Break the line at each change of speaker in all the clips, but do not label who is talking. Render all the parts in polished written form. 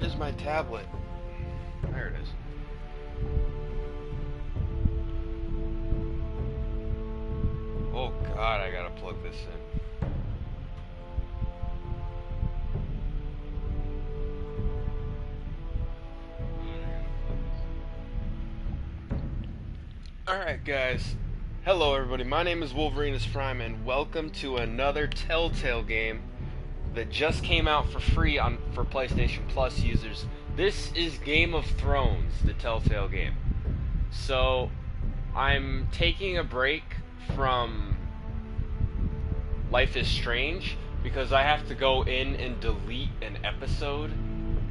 is my tablet? There it is. Oh God, I gotta plug this in. Alright guys, hello everybody, my name is Wolverinus Prime and welcome to another Telltale game that just came out for free for PlayStation Plus users. This is Game of Thrones, the Telltale game. So, I'm taking a break from Life is Strange because I have to go in and delete an episode,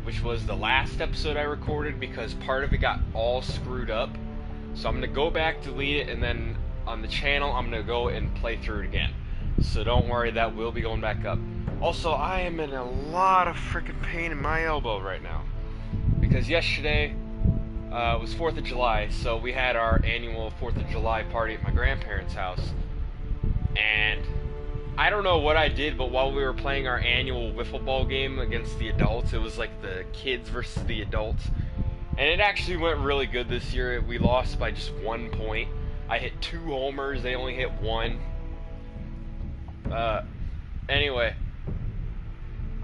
which was the last episode I recorded because part of it got all screwed up. So I'm going to go back, delete it, and then on the channel I'm going to go and play through it again. So don't worry, that will be going back up. Also, I am in a lot of freaking pain in my elbow right now. Because yesterday was 4th of July, so we had our annual 4th of July party at my grandparents' house. And I don't know what I did, but while we were playing our annual wiffle ball game against the adults, it was like the kids versus the adults. And it actually went really good this year. We lost by just 1 point. I hit 2 homers, they only hit 1. Anyway,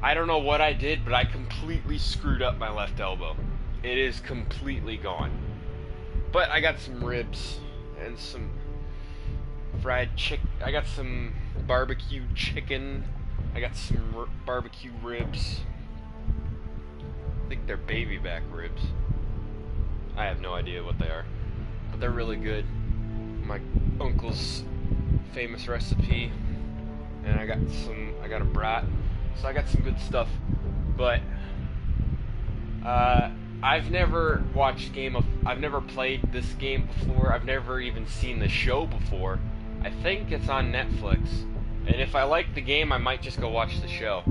I don't know what I did, but I completely screwed up my left elbow. It is completely gone. But I got some ribs and some fried chicken. I got some barbecue chicken. I got some barbecue ribs. I think they're baby back ribs. I have no idea what they are, but they're really good. My uncle's famous recipe, and I got a brat, so I got some good stuff. But I've never I've never played this game before. I've never even seen the show before. I think it's on Netflix, and if I like the game, I might just go watch the show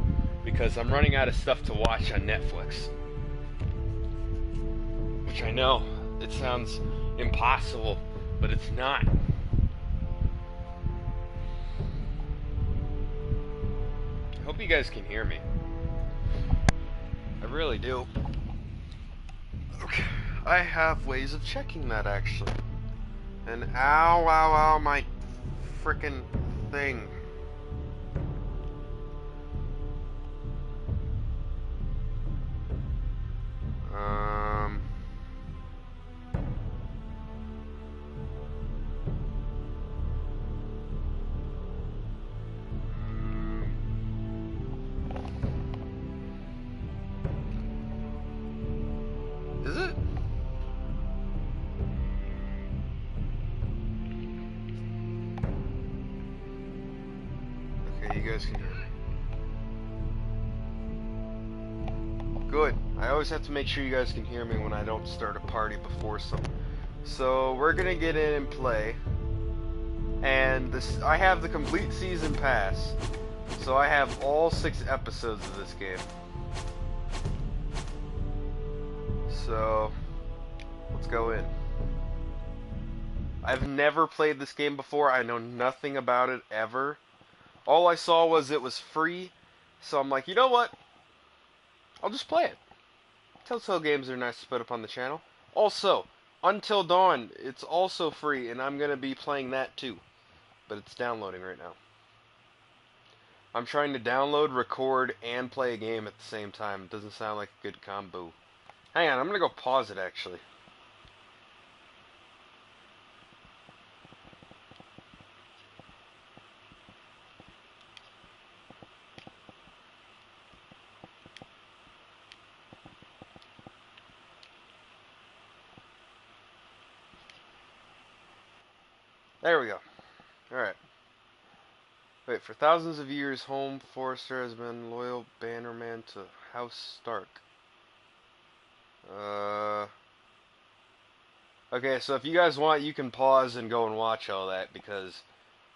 because I'm running out of stuff to watch on Netflix. Which I know, it sounds impossible, but it's not. I hope you guys can hear me. I really do. Okay, I have ways of checking that actually. And ow, ow, ow, my frickin' thing. Is it? Okay, you guys can hear me. Good. I always have to make sure you guys can hear me when I don't start a party before some. So we're gonna get in and play. And I have the complete season pass. So I have all 6 episodes of this game. So, let's go in. I've never played this game before. I know nothing about it ever. All I saw was it was free. So I'm like, you know what? I'll just play it. Telltale games are nice to put up on the channel. Also, Until Dawn, it's also free, and I'm going to be playing that too. But it's downloading right now. I'm trying to download, record, and play a game at the same time. It doesn't sound like a good combo. Hang on, I'm gonna go pause it actually. There we go. Alright. Wait, for thousands of years, Home Forrester has been loyal bannerman to House Stark. Okay, so if you guys want, you can pause and go and watch all that, because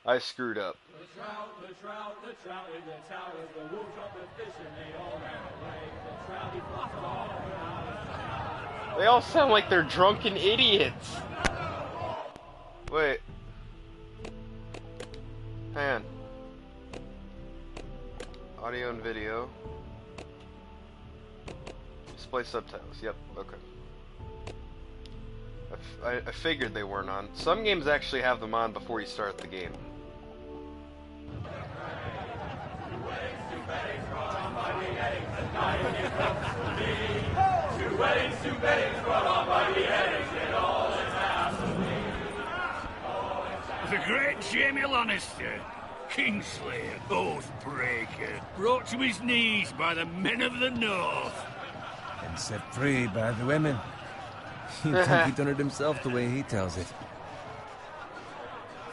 I screwed up. The trout in the towers, the wolf jumped the fish and they all ran away. The trout, he fought all. They all sound like they're drunken idiots. Wait. Hang on. Audio and video. display subtitles. Yep, okay. I figured they weren't on. Some games actually have them on before you start the game.
The great Jaime Lannister, Kingslayer, Oathbreaker, brought to his knees by the men of the North.
And set free by the women. You'd think he'd done it himself the way he tells it.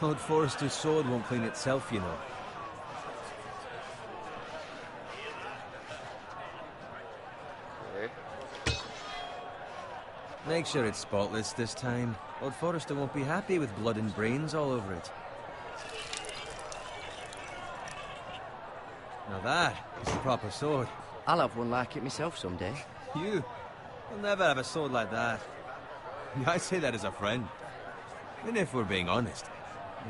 Lord Forrester's sword won't clean itself, you know.
Okay.
Make sure it's spotless this time. Lord Forrester won't be happy with blood and brains all over it. Now that is a proper sword.
I'll have one like it myself someday.
You'll never have a sword like that. I say that as a friend. And if we're being honest,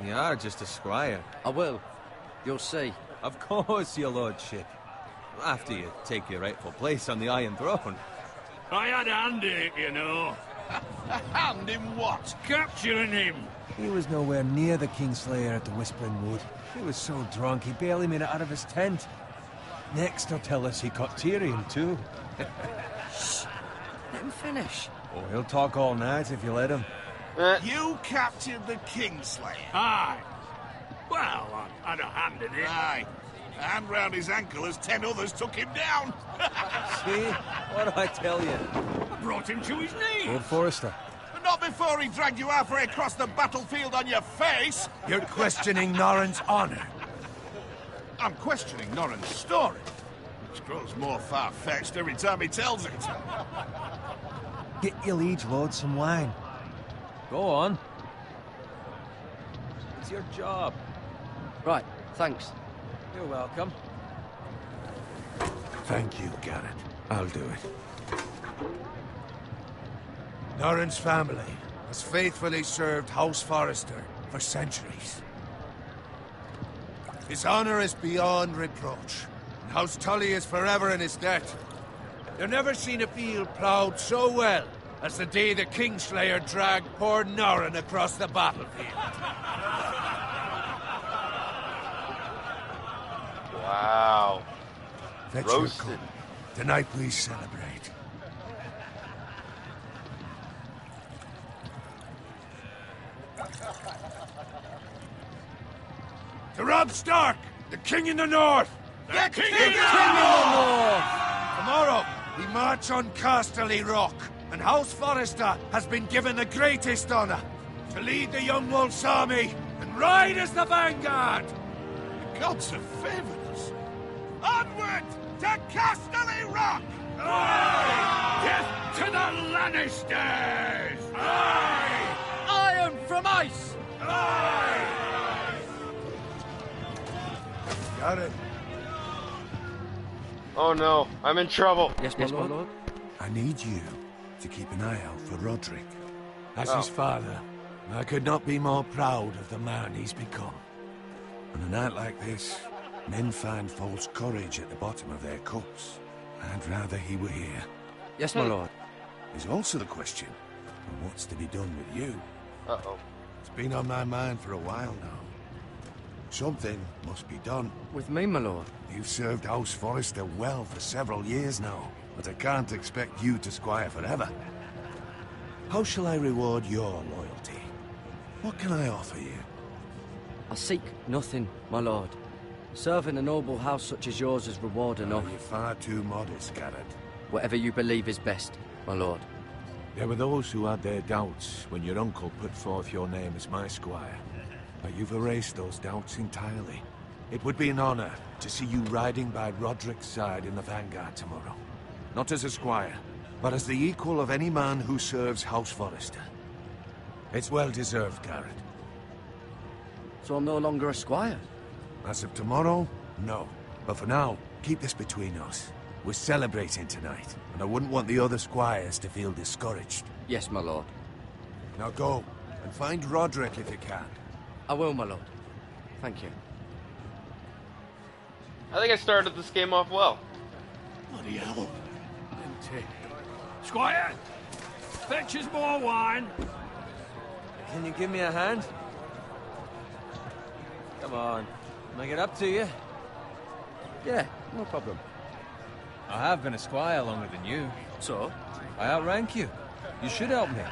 you are just a squire.
I will. You'll see.
Of course, your lordship. After you take your rightful place on the Iron Throne.
I had a hand in it, you know.
Hand in what?
Capturing him.
He was nowhere near the Kingslayer at the Whispering Wood. He was so drunk he barely made it out of his tent. Next he'll tell us he caught Tyrion too.
Shh. Let him finish.
Oh, he'll talk all night if you let him.
You captured the Kingslayer.
Aye. Well, I had a hand in it.
Aye. A hand round his ankle as 10 others took him down.
See? What do I tell you?
I brought him to his knees.
Lord Forrester.
But not before he dragged you halfway across the battlefield on your face.
You're questioning Norrin's honor.
I'm questioning Norrin's story, which grows more far-fetched every time he tells it.
Get your liege lord some wine. Go on. It's your job.
Right, thanks.
You're welcome.
Thank you, Garrett. I'll do it. Norrin's family has faithfully served House Forrester for centuries. His honor is beyond reproach, and House Tully is forever in his debt. You've never seen a field ploughed so well as the day the Kingslayer dragged poor Norrin across the battlefield.
Wow.
Fetch your
Roasted.
cup. Tonight we celebrate. To Robb Stark, the King in the North!
The King
in the North! Tomorrow, we march on Casterly Rock, and House Forrester has been given the greatest honor to lead the Young Wolf's army and ride as the vanguard!
The gods have favored us. Onward to Casterly Rock!
Death to the Lannisters!
Aye!
Iron from ice!
Aye!
Got it.
Oh no, I'm in trouble.
Yes, my lord.
I need you to keep an eye out for Roderick. As
Oh.
his father, I could not be more proud of the man he's become. On a night like this, men find false courage at the bottom of their cups. I'd rather he were here.
Yes, my lord.
There's also the question of what's to be done with you.
Uh-oh.
It's been on my mind for a while now. Something must be done.
With me, my lord.
You've served House Forrester well for several years now, but I can't expect you to squire forever. How shall I reward your loyalty? What can I offer you?
I seek nothing, my lord. Serving a noble house such as yours is reward enough.
You're far too modest, Garrett.
Whatever you believe is best, my lord.
There were those who had their doubts when your uncle put forth your name as my squire. But you've erased those doubts entirely. It would be an honor to see you riding by Roderick's side in the vanguard tomorrow. Not as a squire, but as the equal of any man who serves House Forrester. It's well deserved, Garrett.
So I'm no longer a squire?
As of tomorrow, no. But for now, keep this between us. We're celebrating tonight, and I wouldn't want the other squires to feel discouraged.
Yes, my lord.
Now go, and find Roderick if you can.
I will, my lord. Thank you.
I think I started this game off well.
Bloody hell.
Squire, fetch us more wine.
Can you give me a hand? Come on. Can I get up to you?
Yeah, no problem.
I have been a squire longer than you.
So?
I outrank you. You should help me.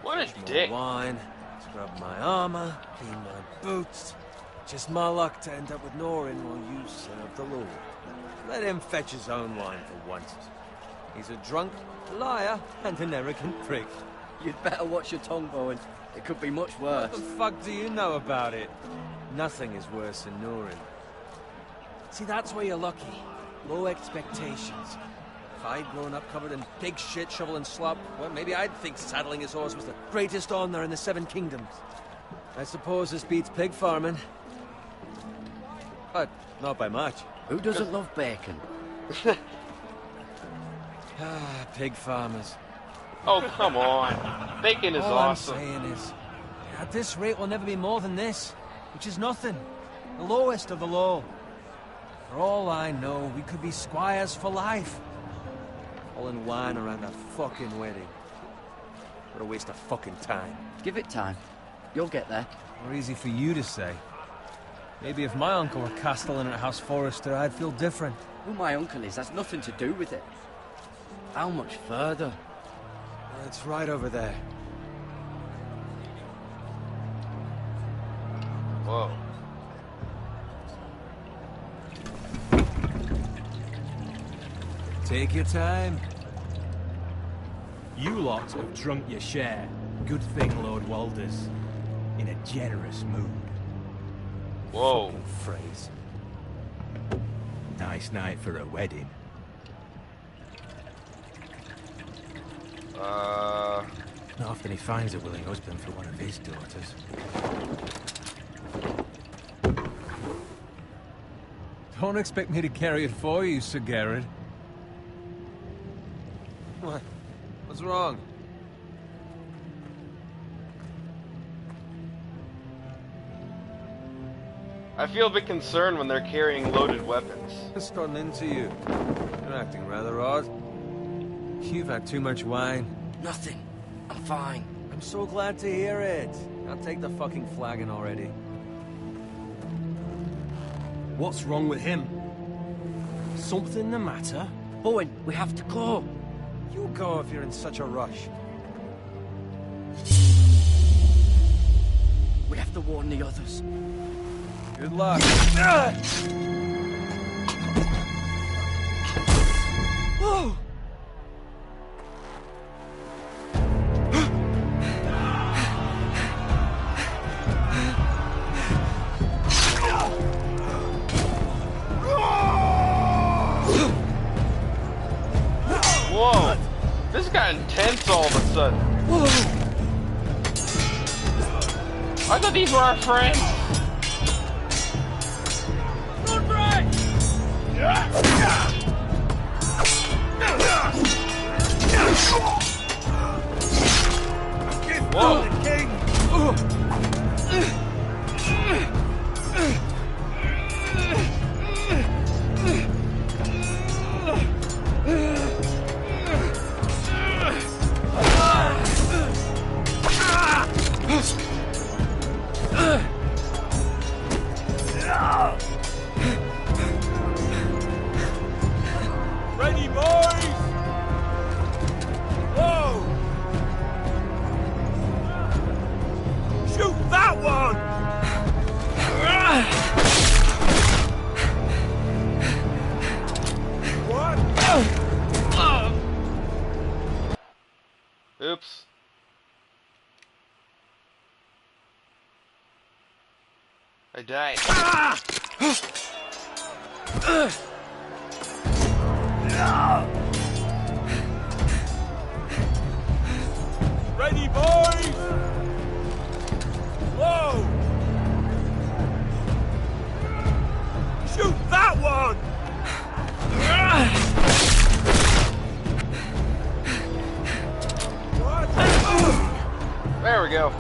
What a
More
dick.
wine, scrub my armor, clean my boots. Just my luck to end up with Norin while you serve the Lord. Let him fetch his own wine for once. He's a drunk, liar, and an arrogant prick.
You'd better watch your tongue, Bowen. It could be much worse.
What the fuck do you know about it? Nothing is worse than Norin. See, that's where you're lucky. Low expectations. If I'd grown up covered in pig shit, shovel and slop, well, maybe I'd think saddling his horse was the greatest honor in the Seven Kingdoms. I suppose this beats pig farming. But not by much.
Who doesn't love bacon?
Ah, pig farmers.
Oh, come on. Bacon is
All
awesome.
I'm saying is, at this rate we'll never be more than this, which is nothing. The lowest of the low. For all I know, we could be squires for life. All in wine around a fucking wedding. What a waste of fucking time.
Give it time. You'll get there.
More easy for you to say. Maybe if my uncle were castellan at House Forrester, I'd feel different.
Who my uncle is has nothing to do with it. How much further?
It's right over there.
Whoa.
Take your time.
You lot have drunk your share. Good thing Lord Walder's in a generous mood.
Whoa.
Phrase.
Nice night for a wedding. Not often he finds a willing husband for one of his daughters.
Don't expect me to carry it for you, Sir Garrett. What? What's wrong?
I feel a bit concerned when they're carrying loaded weapons.
It's gotten into you. You're acting rather odd. You've had too much wine.
Nothing. I'm fine.
I'm so glad to hear it. I'll take the fucking flagon already.
What's wrong with him? Something the matter?
Bowen, we have to go.
You go if you're in such a rush.
We have to warn the others.
Good luck.
Whoa!
Whoa. This got intense all of a sudden.
Whoa!
I thought these were our friends. Whoa.
Ready, boys! Whoa! Shoot that one! What?
Oops. I died.
Ready, boys! Whoa! Shoot that one! What?
There we go.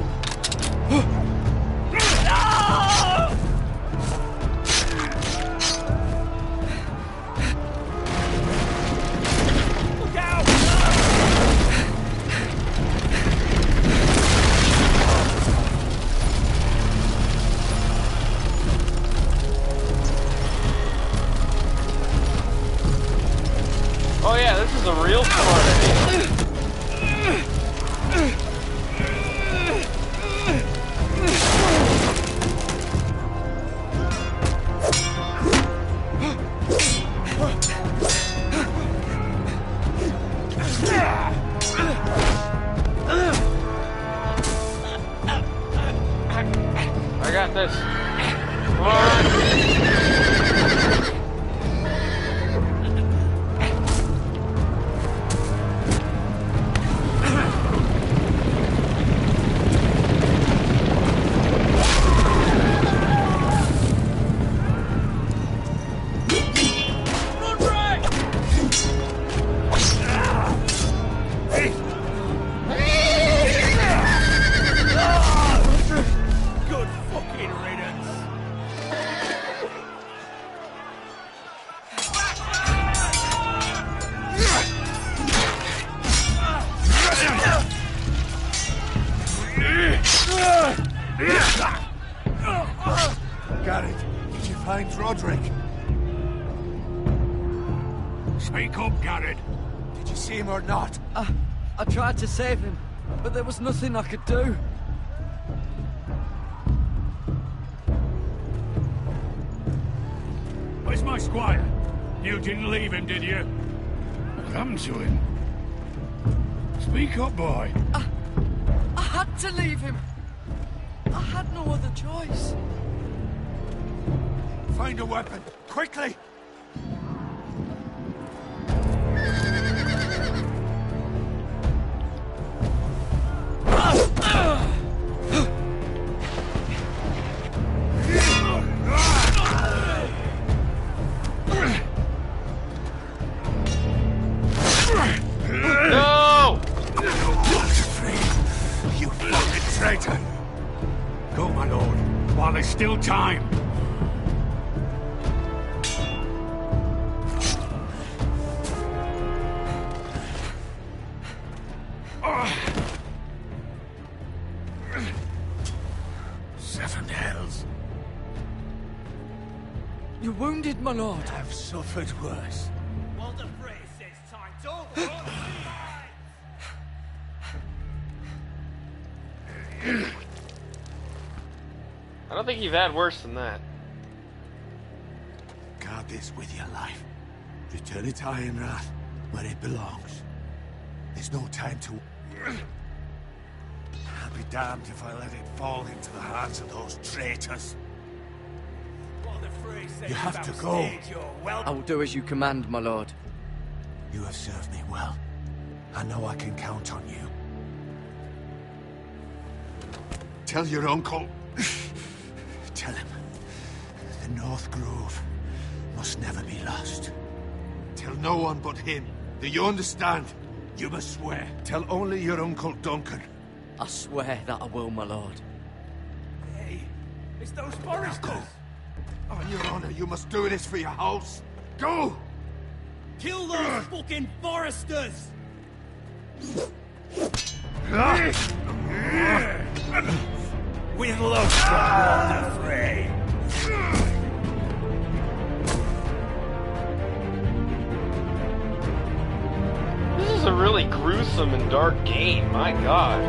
got this. Come on.
Good fucking riddance.
Garrett, did you find Roderick?
Speak up, Garrett.
Did you see him or not?
I tried to save him, but there was nothing I could do.
Where's my squire? You didn't leave him, did you? What happened to him? Speak up, boy.
I had to leave him. I had no other choice.
Find a weapon, quickly!
No!
You fucking traitor!
Go, my lord, while there's still time.
Seven hells.
You're wounded, my lord.
I've suffered worse.
Walder Frey says time's over.
I don't think you've had worse than that.
Guard this with your life. Return it to Ironrath, where it belongs. There's no time to... I'll be damned if I let it fall into the hands of those traitors.
Walder Frey says
You have to
about
go.
stage, you're well.
I will do as you command, my lord.
You have served me well. I know I can count on you. Tell your uncle... Tell him. The North Grove must never be lost. Tell no one but him. Do you understand? You must swear. Tell only your Uncle Duncan.
I swear that I will, my lord.
Hey, it's those
Now
foresters.
go. On your honor, you must do this for your house. Go!
Kill those fucking foresters. With love from Walder Frey.
This is a really gruesome and dark game, my god.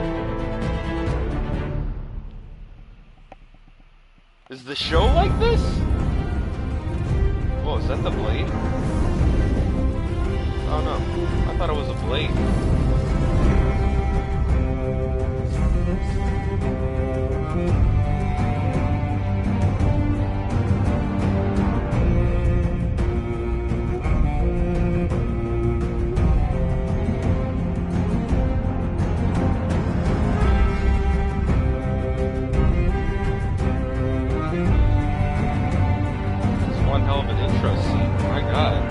Is the show like this? Whoa, is that the blade? Oh no, I thought it was a blade. It's one hell of an intro scene, my god.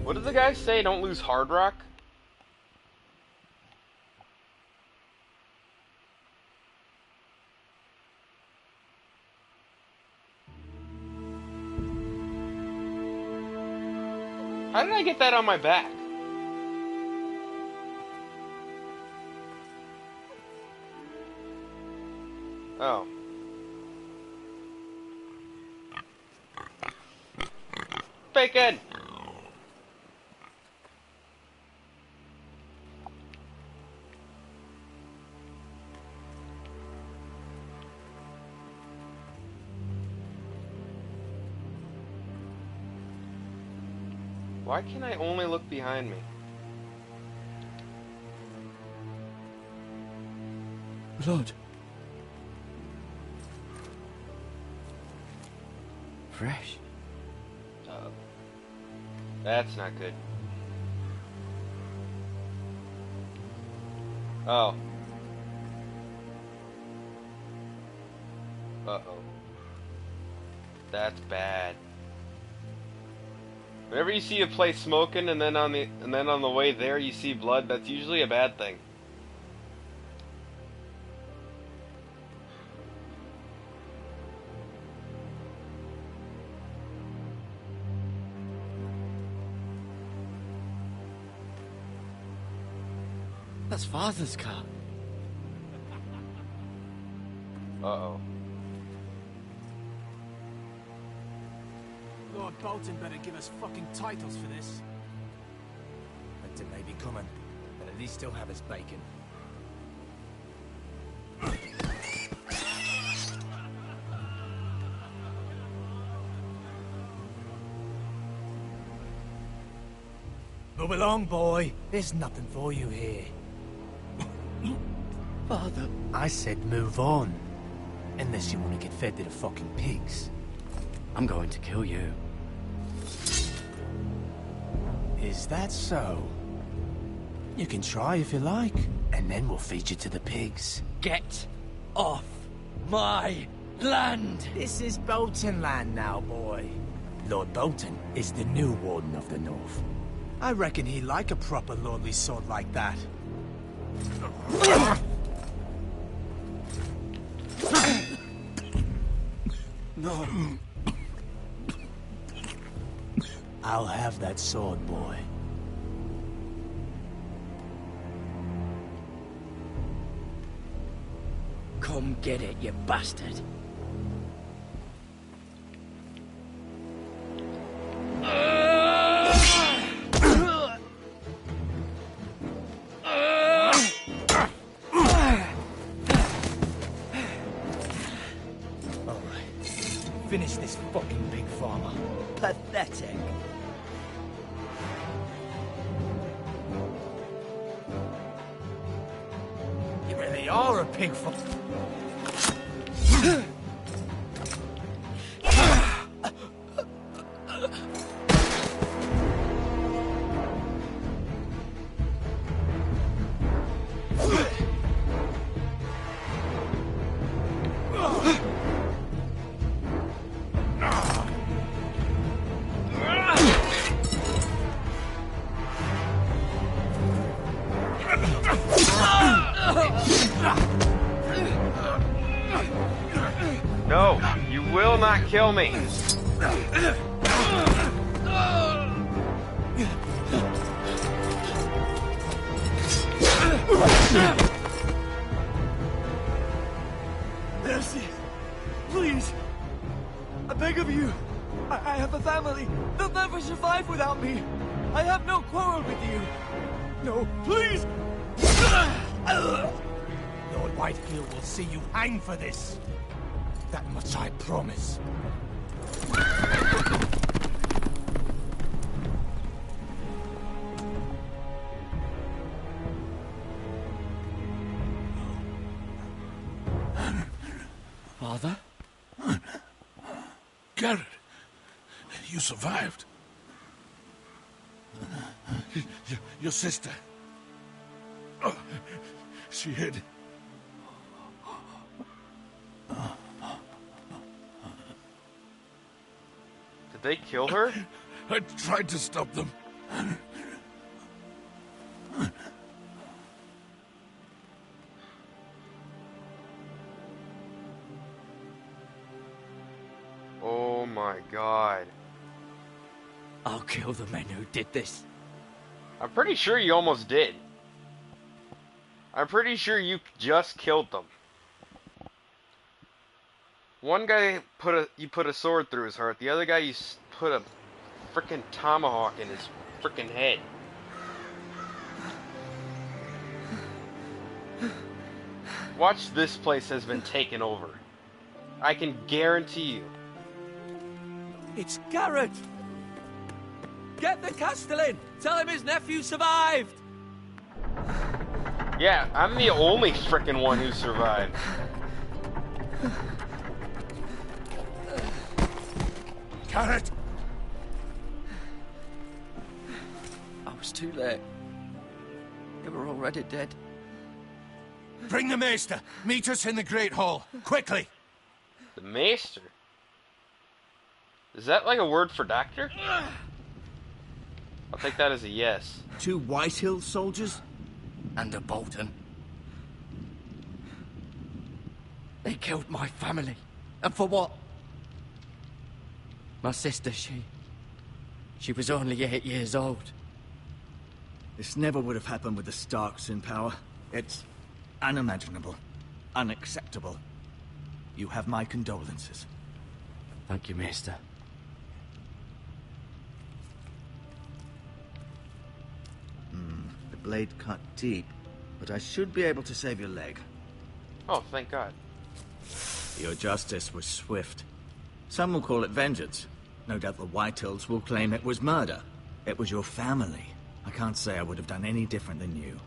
What did the guy say? Don't lose Hard Rock? How did I get that on my back? Oh. bacon! Why can I only look behind me?
Blood. Fresh.
That's not good. Oh. Uh-oh. That's bad. Whenever you see a place smoking and then on the way there you see blood, that's usually a bad thing.
That's Father's car.
Uh-oh.
Lord Bolton better give us fucking titles for this. Winter may be coming, but at least still have his bacon. Move along, boy. There's nothing for you here.
Father.
I said move on. Unless you want to get fed to the fucking pigs.
I'm going to kill you.
Is that so? You can try if you like, and then we'll feed you to the pigs.
Get off my land!
This is Bolton land now, boy. Lord Bolton is the new Warden of the North. I reckon he'd like a proper lordly sword like that.
No.
I'll have that sword, boy.
Come get it, you bastard.
Finish this fucking pig farmer.
Pathetic.
You really are a pig farmer.
No, you will not kill me.
Mercy! Please! I beg of you! I have a family! They'll never survive without me! I have no quarrel with you! No, please!
Lord Whitefield will see you hang for this. That much I promise.
Father?
Garrett, you survived. Your sister. Oh, she hid.
Did they kill her?
I tried to stop them.
Oh my god.
I'll kill the men who did this.
I'm pretty sure you almost did. I'm pretty sure you just killed them. One guy put a sword through his heart. The other guy you put a frickin' tomahawk in his frickin' head. Watch, this place has been taken over. I can guarantee you.
It's Garrett! Get the Castellan! Tell him his nephew survived!
Yeah, I'm the only frickin' one who survived.
Garrett!
I was too late. They were already dead.
Bring the Maester! Meet us in the Great Hall, quickly!
The Maester? Is that like a word for doctor? I'll take that as a yes.
2 Whitehill soldiers?
And a Bolton. They killed my family. And for what? My sister, she was only 8 years old.
This never would have happened with the Starks in power. It's unimaginable. Unacceptable. You have my condolences.
Thank you, Maester.
The blade cut deep, but I should be able to save your leg.
Oh, thank God.
Your justice was swift. Some will call it vengeance. No doubt the Whitehills will claim it was murder. It was your family. I can't say I would have done any different than you.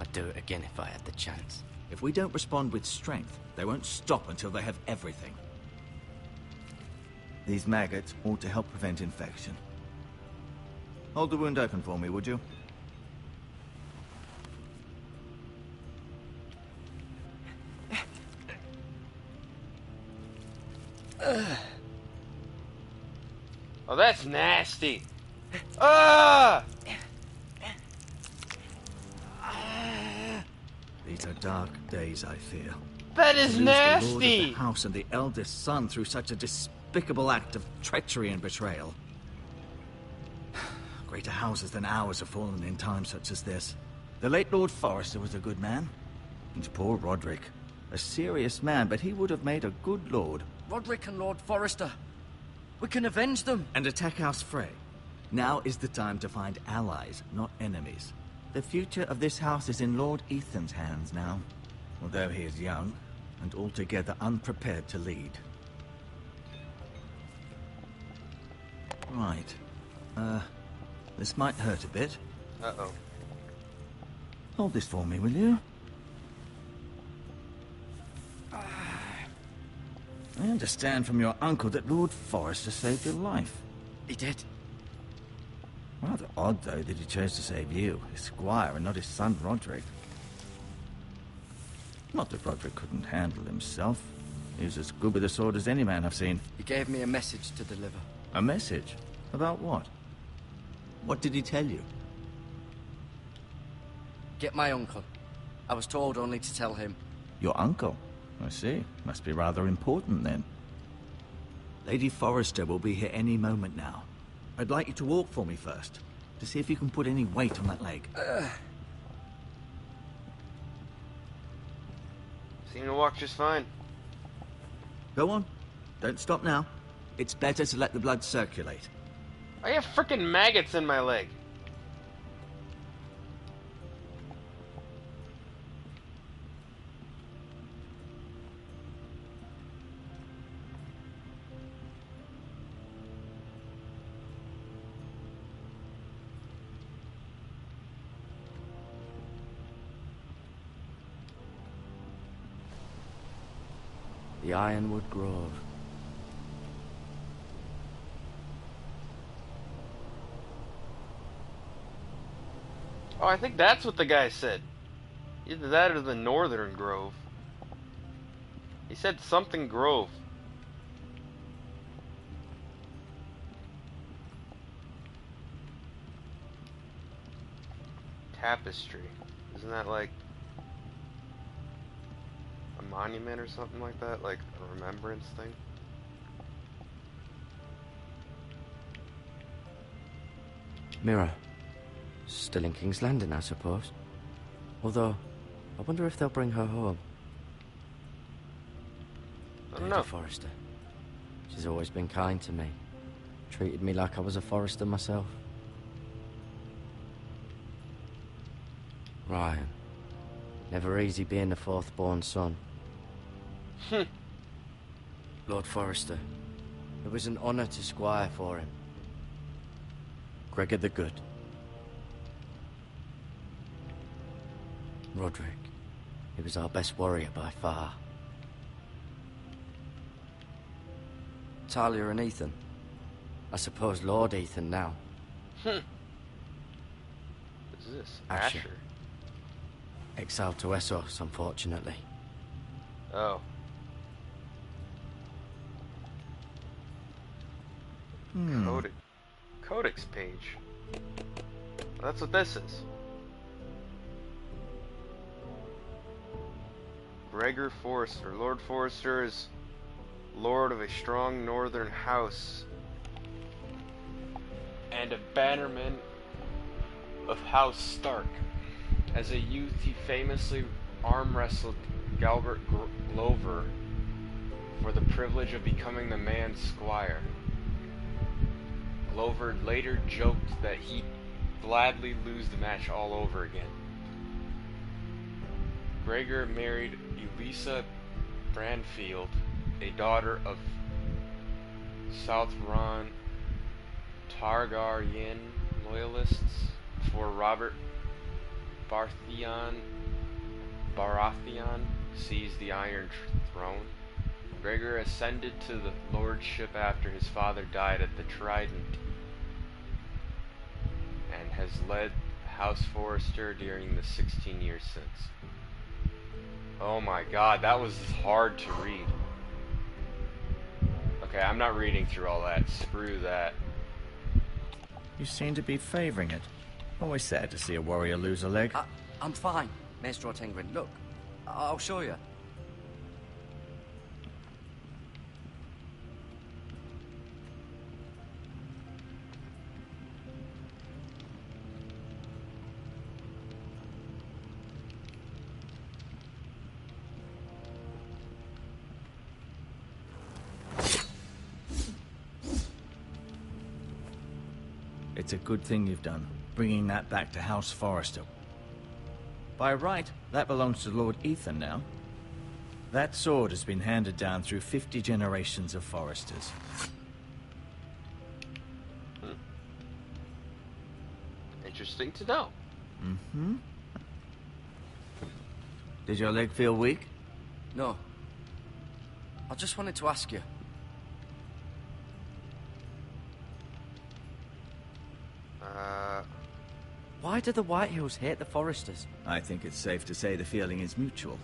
I'd do it again if I had the chance.
If we don't respond with strength, they won't stop until they have everything. These maggots ought to help prevent infection. Hold the wound open for me, would you?
Oh, that's nasty. Ah!
These are dark days, I fear.
That is
To lose the lord of
nasty.
the house and the eldest son through such a despicable act of treachery and betrayal. Greater houses than ours have fallen in times such as this. The late Lord Forrester was a good man. And poor Roderick. A serious man, but he would have made a good lord.
Roderick and Lord Forrester. We can avenge them.
And attack House Frey. Now is the time to find allies, not enemies. The future of this house is in Lord Ethan's hands now. Although he is young, and altogether unprepared to lead. Right. This might hurt a bit.
Uh-oh.
Hold this for me, will you? I understand from your uncle that Lord Forrester saved your life.
He did.
Rather odd, though, that he chose to save you, his squire, and not his son Roderick. Not that Roderick couldn't handle himself. He was as good with a sword as any man I've seen.
He gave me a message to deliver.
A message? About what? What did he tell you?
Get my uncle. I was told only to tell him.
Your uncle? I see. Must be rather important, then. Lady Forrester will be here any moment now. I'd like you to walk for me first, to see if you can put any weight on that leg.
Seem to walk just fine.
Go on. Don't stop now. It's better to let the blood circulate.
I have frickin' maggots in my leg.
The Ironwood Grove.
Oh, I think that's what the guy said. Either that or the Northern Grove. He said something Grove. Tapestry. Isn't that like a monument or something like that? Like a remembrance thing?
Mirror. Still in King's Landing, I suppose. Although, I wonder if they'll bring her home.
I don't
Lady
know.
Forrester. She's always been kind to me. Treated me like I was a Forrester myself. Ryan. Never easy being the fourth-born son. Lord Forrester. It was an honor to squire for him. Gregor the Good. Roderick. He was our best warrior by far. Talia and Ethan. I suppose Lord Ethan now.
What is this?
Asher.
Asher.
Exiled to Essos, unfortunately.
Oh. Codex page. That's what this is. Gregor Forrester. Lord Forrester is lord of a strong northern house and a bannerman of House Stark. As a youth, he famously arm wrestled Galbert Glover for the privilege of becoming the man's squire. Glover later joked that he'd gladly lose the match all over again. Gregor married Elisa Branfield, a daughter of Southron Targaryen loyalists, before Robert Baratheon seized the Iron Throne. Gregor ascended to the lordship after his father died at the Trident, and has led House Forrester during the 16 years since. Oh my god, that was hard to read. Okay, I'm not reading through all that. Screw that.
You seem to be favoring it. Always sad to see a warrior lose a leg.
I'm fine, Maestro Tengrin. Look, I'll show you.
It's a good thing you've done, bringing that back to House Forrester. By right, that belongs to Lord Ethan now. That sword has been handed down through 50 generations of Forresters.
Interesting to know.
Mm-hmm. Did your leg feel weak?
No. I just wanted to ask you. Why do the Whitehills hate the Forresters?
I think it's safe to say the feeling is mutual.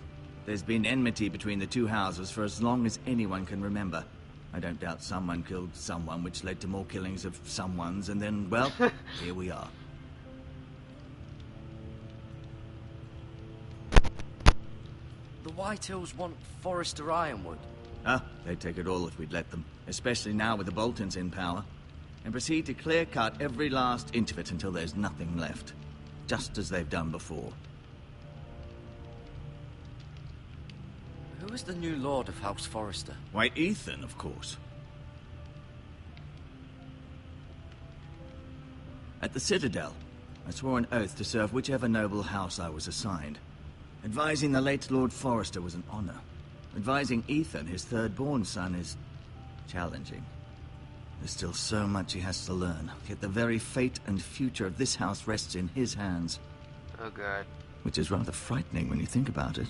There's been enmity between the two houses for as long as anyone can remember. I don't doubt someone killed someone, which led to more killings of someones, and then, well, here we are.
The Whitehills want Forrester Ironwood.
Ah, they'd take it all if we'd let them, especially now with the Boltons in power. And proceed to clear-cut every last inch of it until there's nothing left. Just as they've done before.
Who is the new Lord of House Forrester?
Why, Ethan, of course. At the Citadel, I swore an oath to serve whichever noble house I was assigned. Advising the late Lord Forrester was an honor. Advising Ethan, his third-born son, is challenging. There's still so much he has to learn, yet the very fate and future of this house rests in his hands.
Oh god.
Which is rather frightening when you think about it.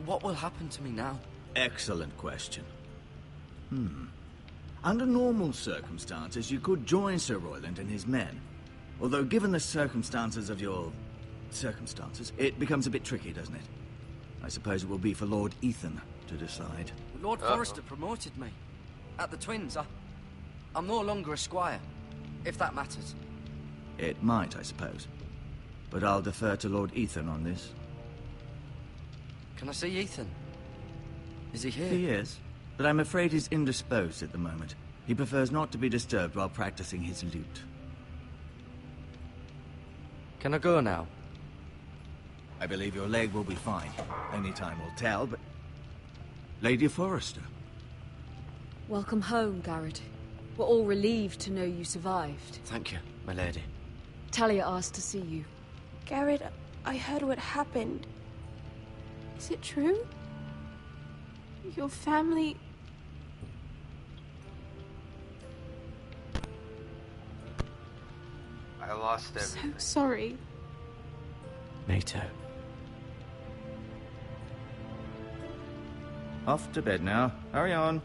What will happen to me now?
Excellent question. Under normal circumstances, you could join Sir Royland and his men. Although given the circumstances of your... circumstances, it becomes a bit tricky, doesn't it? I suppose it will be for Lord Ethan to decide.
Lord Forrester promoted me. At the Twins, I'm no longer a squire, if that matters.
It might, I suppose. But I'll defer to Lord Ethan on this.
Can I see Ethan? Is he here?
He is, but I'm afraid he's indisposed at the moment. He prefers not to be disturbed while practicing his lute.
Can I go now?
I believe your leg will be fine. Only time will tell, but... Lady Forrester.
Welcome home, Garrett. We're all relieved to know you survived.
Thank you, my lady.
Talia asked to see you.
Garrett, I heard what happened. Is it true? Your family...
I lost everything.
So sorry.
Me too.
Off to bed now. Hurry on.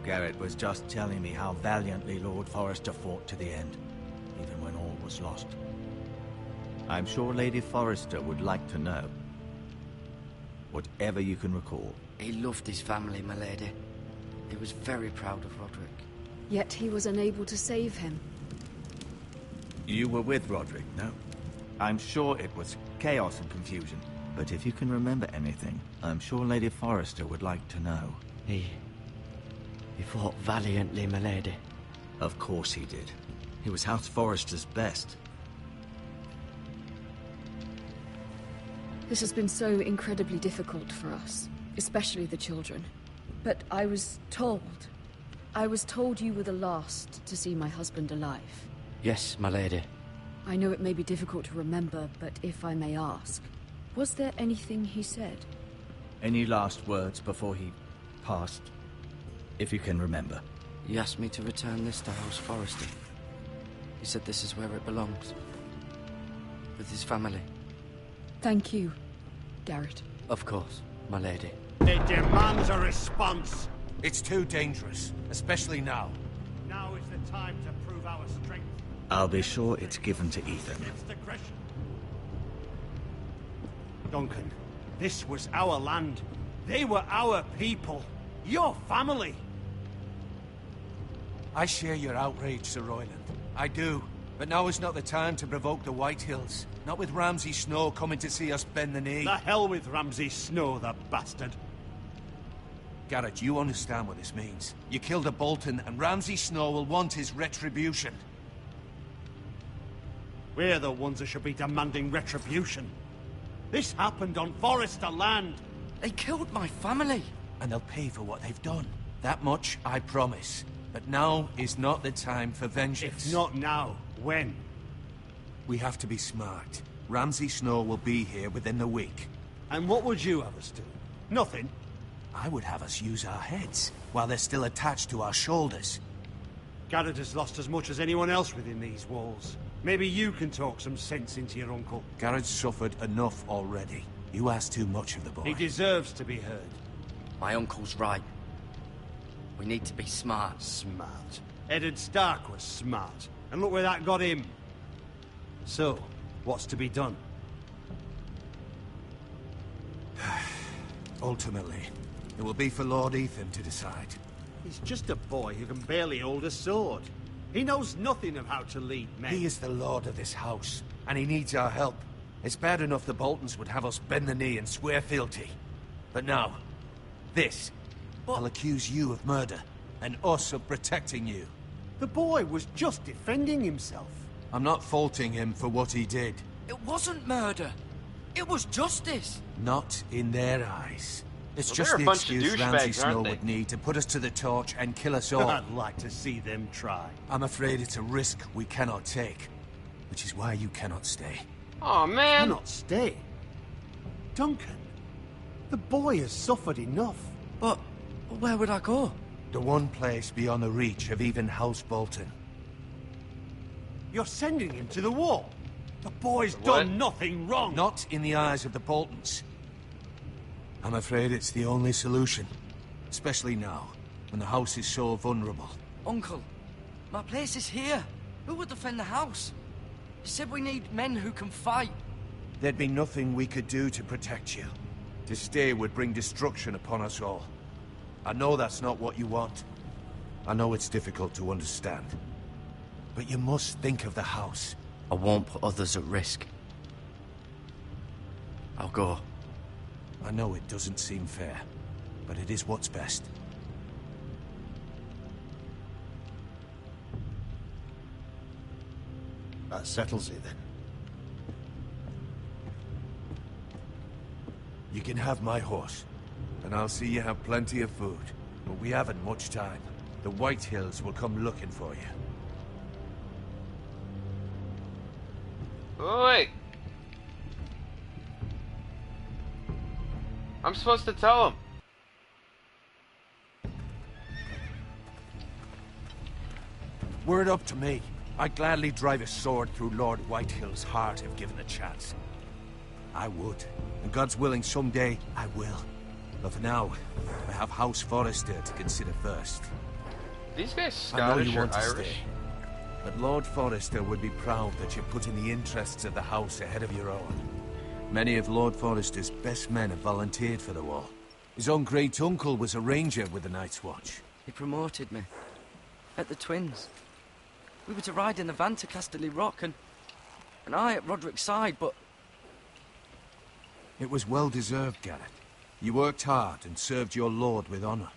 Garrett was just telling me how valiantly Lord Forrester fought to the end, even when all was lost. I'm sure Lady Forrester would like to know. Whatever you can recall.
He loved his family, my lady. He was very proud of Roderick.
Yet he was unable to save him.
You were with Roderick, no? I'm sure it was chaos and confusion. But if you can remember anything, I'm sure Lady Forrester would like to know.
He fought valiantly, my lady.
Of course he did. He was House Forrester's best.
This has been so incredibly difficult for us, especially the children. But I was told you were the last to see my husband alive.
Yes, my lady.
I know it may be difficult to remember, but if I may ask, was there anything he said?
Any last words before he passed? If you can remember.
He asked me to return this to House Forrester. He said this is where it belongs. With his family.
Thank you, Garrett.
Of course, my lady.
It demands a response.
It's too dangerous, especially now.
Now is the time to prove our strength.
I'll be sure it's given to Ethan.
Against aggression. Duncan, this was our land. They were our people. Your family.
I share your outrage, Sir Royland. I do. But now is not the time to provoke the Whitehills. Not with Ramsay Snow coming to see us bend the knee.
The hell with Ramsay Snow, the bastard.
Garrett, you understand what this means. You killed a Bolton, and Ramsay Snow will want his retribution.
We're the ones that should be demanding retribution. This happened on Forrester land.
They killed my family.
And they'll pay for what they've done. That much, I promise. But now is not the time for vengeance.
If not now, when?
We have to be smart. Ramsay Snow will be here within the week.
And what would you have us do? Nothing.
I would have us use our heads, while they're still attached to our shoulders.
Garrett has lost as much as anyone else within these walls. Maybe you can talk some sense into your uncle.
Garrett's suffered enough already. You ask too much of the boy.
He deserves to be heard.
My uncle's right. We need to be smart.
Smart. Eddard Stark was smart. And look where that got him. So, what's to be done?
Ultimately, it will be for Lord Ethan to decide.
He's just a boy who can barely hold a sword. He knows nothing of how to lead men.
He is the lord of this house, and he needs our help. It's bad enough the Boltons would have us bend the knee and swear fealty. But now, this. I'll accuse you of murder, and us of protecting you.
The boy was just defending himself.
I'm not faulting him for what he did.
It wasn't murder. It was justice.
Not in their eyes. It's
Well,
just
they're a
the
bunch of
excuse Ramsay
douchebags,
Snow
aren't they?
would need to put us to the torch and kill us all.
I'd like to see them try.
I'm afraid it's a risk we cannot take, which is why you cannot stay.
Oh man.
Cannot stay. Duncan, the boy has suffered enough.
But where would I go?
The one place beyond the reach of even House Bolton.
You're sending him to the wall. The boy's
What?
done nothing wrong.
Not in the eyes of the Boltons. I'm afraid it's the only solution. Especially now, when the house is so vulnerable.
Uncle, my place is here. Who would defend the house? You said we need men who can fight.
There'd be nothing we could do to protect you. To stay would bring destruction upon us all. I know that's not what you want. I know it's difficult to understand. But you must think of the house.
I won't put others at risk. I'll go.
I know it doesn't seem fair, but it is what's best.
That settles it then.
You can have my horse, and I'll see you have plenty of food. But we haven't much time. The White Hills will come looking for you.
Oh, wait. I'm supposed to tell him.
Word up to me. I'd gladly drive a sword through Lord Whitehill's heart if given a chance. I would. And God's willing, someday I will. But for now, I have House Forrester to consider first.
These guys
I know
Scottish
you
or
want to
Irish?
stay. But Lord Forrester would be proud that you're putting the interests of the house ahead of your own. Many of Lord Forrester's best men have volunteered for the war. His own great-uncle was a ranger with the Night's Watch.
He promoted me. At the Twins. We were to ride in the van to Casterly Rock, and I at Roderick's side, but...
It was well-deserved, Garrett. You worked hard and served your lord with honor.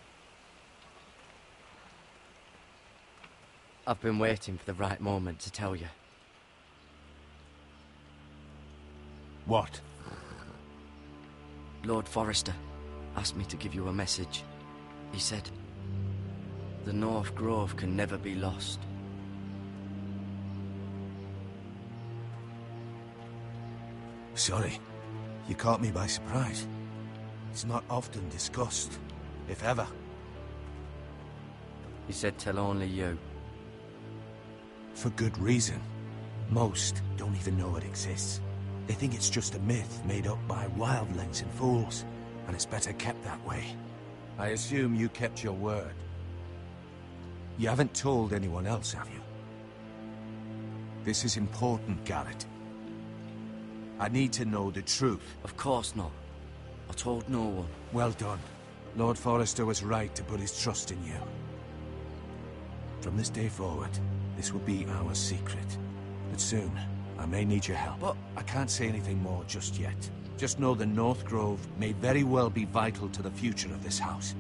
I've been waiting for the right moment to tell you.
What?
Lord Forrester asked me to give you a message. He said, the North Grove can never be lost.
Sorry. You caught me by surprise. It's not often discussed, if ever.
He said tell only you.
For good reason. Most don't even know it exists. They think it's just a myth made up by wildlings and fools, and it's better kept that way. I assume you kept your word. You haven't told anyone else, have you? This is important, Garrett. I need to know the truth.
Of course not. I told no one.
Well done. Lord Forrester was right to put his trust in you. From this day forward, this will be our secret. But soon, I may need your help.
But
I can't say anything more just yet. Just know the North Grove may very well be vital to the future of this house.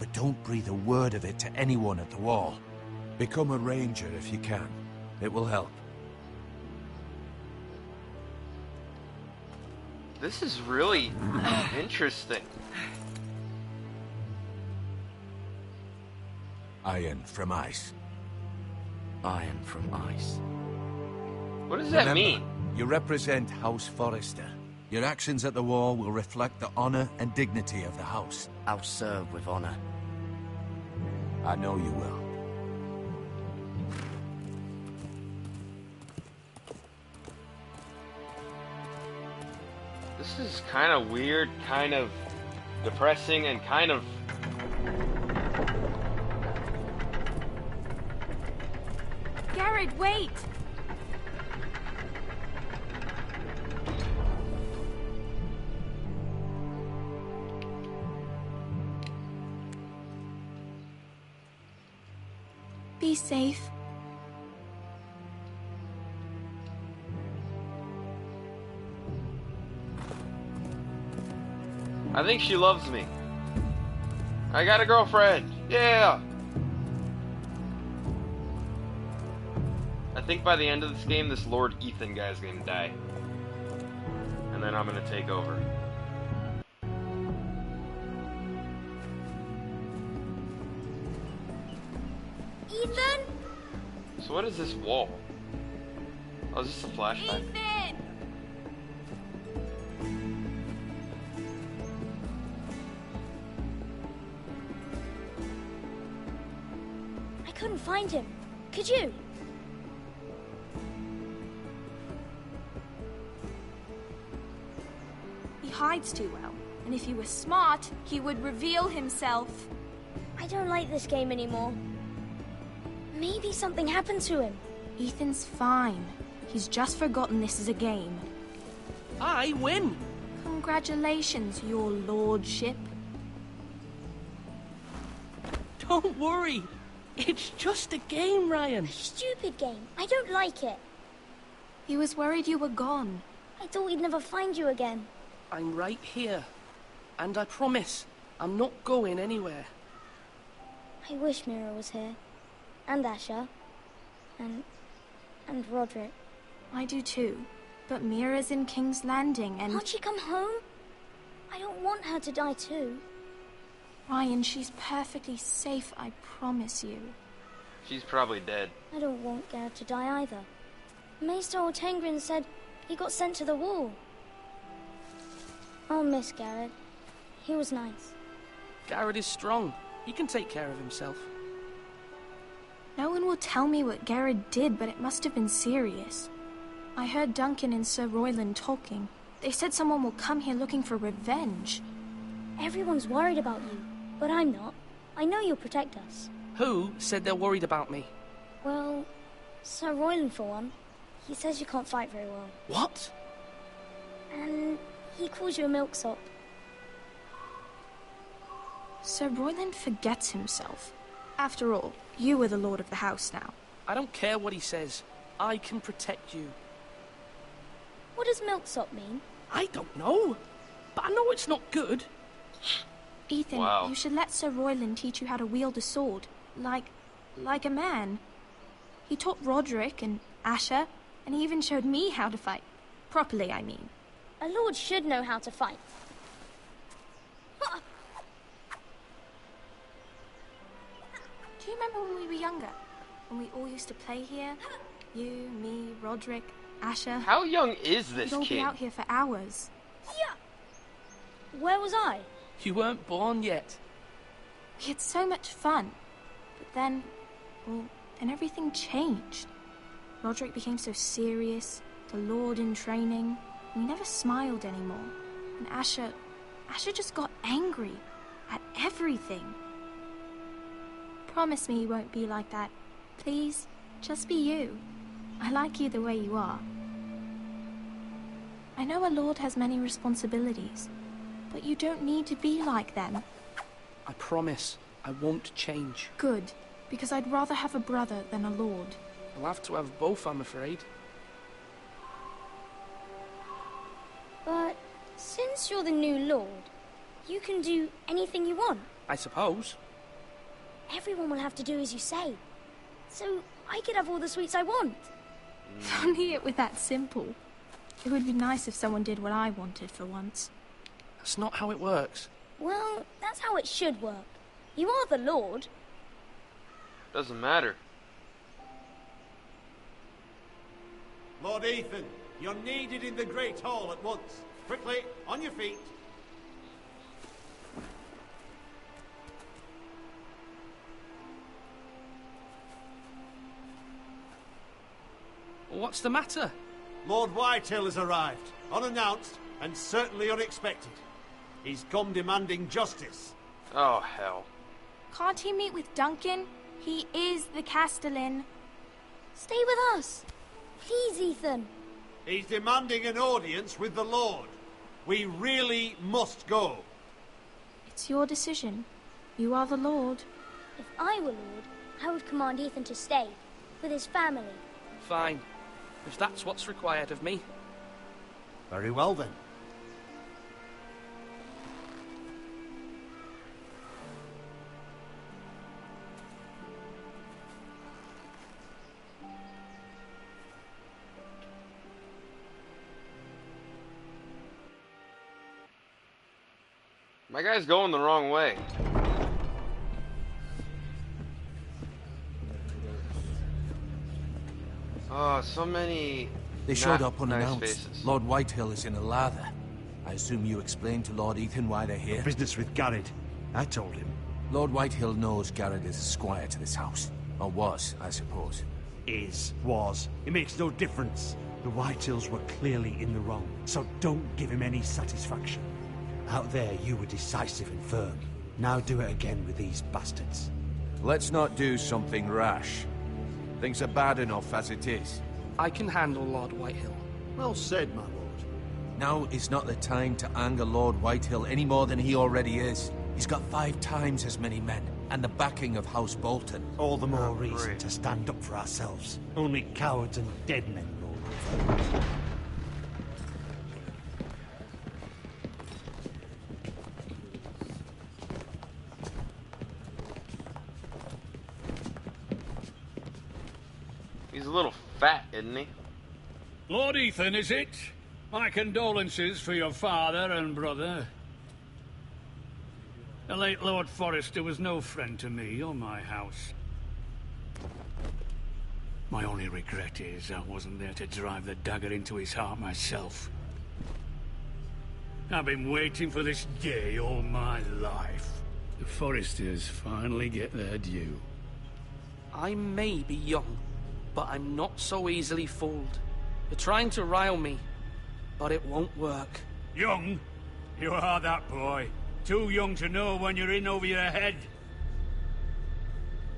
But don't breathe a word of it to anyone at the Wall. Become a ranger if you can. It will help.
This is really interesting.
Iron from ice.
Iron from ice.
What does that
Remember,
mean?
You represent House Forrester. Your actions at the Wall will reflect the honor and dignity of the house.
I'll serve with honor.
I know you will.
This is kind of weird, kind of depressing, and kind of...
Garrett, wait! Be safe.
I think she loves me. I got a girlfriend. Yeah! I think by the end of this game, this Lord Ethan guy is going to die. And then I'm going to take over.
Ethan?
So what is this wall? Oh, is this a flashback?
Ethan!
I couldn't find him. Could you?
He hides too well, and if he were smart, he would reveal himself.
I don't like this game anymore. Maybe something happened to him.
Ethan's fine. He's just forgotten this is a game.
I win!
Congratulations, your lordship.
Don't worry. It's just a game, Ryan.
Stupid game. I don't like it.
He was worried you were gone.
I thought we'd never find you again.
I'm right here. And I promise, I'm not going anywhere.
I wish Mira was here. And Asher. And Roderick.
I do too. But Mira's in King's Landing and...
Can't she come home? I don't want her to die too.
Ryan, she's perfectly safe, I promise you.
She's probably dead.
I don't want Garrett to die either. Maester Ortengrin said he got sent to the wall. I'll miss Garrett. He was nice.
Garrett is strong. He can take care of himself.
No one will tell me what Garrett did, but it must have been serious. I heard Duncan and Sir Royland talking. They said someone will come here looking for revenge.
Everyone's worried about you, but I'm not. I know you'll protect us.
Who said they're worried about me?
Well, Sir Royland for one. He says you can't fight very well.
What?
And he calls you a milksop.
Sir Royland forgets himself. After all, you are the lord of the house now.
I don't care what he says. I can protect you.
What does milksop mean?
I don't know, but I know it's not good.
Ethan,
Wow.
You should let Sir Royland teach you how to wield a sword. Like a man. He taught Roderick and Asher, and he even showed me how to fight. Properly, I mean.
A lord should know how to fight.
Do you remember when we were younger? When we all used to play here? You, me, Roderick, Asher.
How young is this
We'd all
kid?
be out here for hours.
Yeah. Where was I?
You weren't born yet.
We had so much fun. But then, well, then everything changed. Roderick became so serious, the Lord in training. We never smiled anymore. And Asher just got angry at everything. Promise me you won't be like that. Please, just be you. I like you the way you are. I know a lord has many responsibilities, but you don't need to be like them.
I promise I won't change.
Good, because I'd rather have a brother than a lord.
I'll have to have both, I'm afraid.
But since you're the new lord, you can do anything you want.
I suppose.
Everyone will have to do as you say. So I could have all the sweets I want.
If only it were that simple. It would be nice if someone did what I wanted for once.
That's not how it works.
Well, that's how it should work. You are the lord.
Doesn't matter.
Lord Ethan, you're needed in the Great Hall at once. Quickly, on your feet.
What's the matter?
Lord Whitehill has arrived, unannounced and certainly unexpected. He's come demanding justice.
Oh, hell.
Can't he meet with Duncan? He is the Castellan.
Stay with us. Please, Ethan.
He's demanding an audience with the Lord. We really must go.
It's your decision. You are the lord.
If I were lord, I would command Ethan to stay with his family.
Fine. If that's what's required of me.
Very well then.
My guy's going the wrong way. Oh, so many.
They showed
not
up unannounced.
Nice faces.
Lord Whitehill is in a lather. I assume you explained to Lord Ethan why they're here?
Business with Garrett. I told him.
Lord Whitehill knows Garrett is a squire to this house. Or was, I suppose.
Was. It makes no difference. The Whitehills were clearly in the wrong, so don't give him any satisfaction. Out there, you were decisive and firm. Now do it again with these bastards.
Let's not do something rash. Things are bad enough as it is.
I can handle Lord Whitehill.
Well said, my lord.
Now is not the time to anger Lord Whitehill any more than he already is. He's got 5 times as many men, and the backing of House Bolton.
All the more reason to stand up for ourselves. Only cowards and dead men rule over.
He's a little fat, isn't he?
Lord Ethan, is it? My condolences for your father and brother. The late Lord Forrester was no friend to me or my house. My only regret is I wasn't there to drive the dagger into his heart myself. I've been waiting for this day all my life. The Forresters finally get their due.
I may be young, but I'm not so easily fooled. You're trying to rile me, but it won't work.
Young? You are that boy. Too young to know when you're in over your head.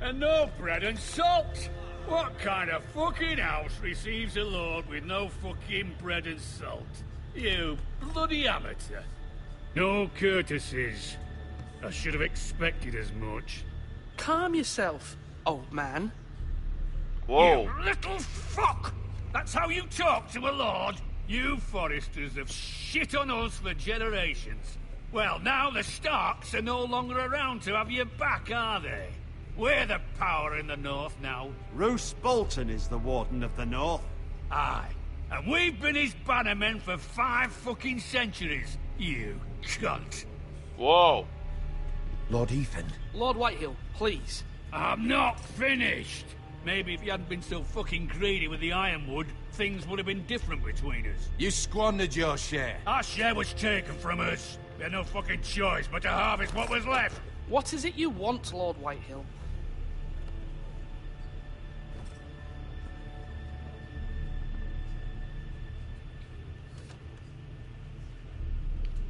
And no bread and salt! What kind of fucking house receives a lord with no fucking bread and salt? You bloody amateur. No courtesies. I should have expected as much.
Calm yourself, old man.
Whoa.
You little fuck! That's how you talk to a lord? You Forresters have shit on us for generations. Well, now the Starks are no longer around to have your back, are they? We're the power in the north now.
Roose Bolton is the Warden of the North.
Aye. And we've been his bannermen for 5 fucking centuries, you cunt.
Whoa.
Lord Ethan.
Lord Whitehill, please.
I'm not finished. Maybe if you hadn't been so fucking greedy with the ironwood, things would have been different between us.
You squandered your share.
Our share was taken from us. We had no fucking choice but to harvest what was left.
What is it you want, Lord Whitehill?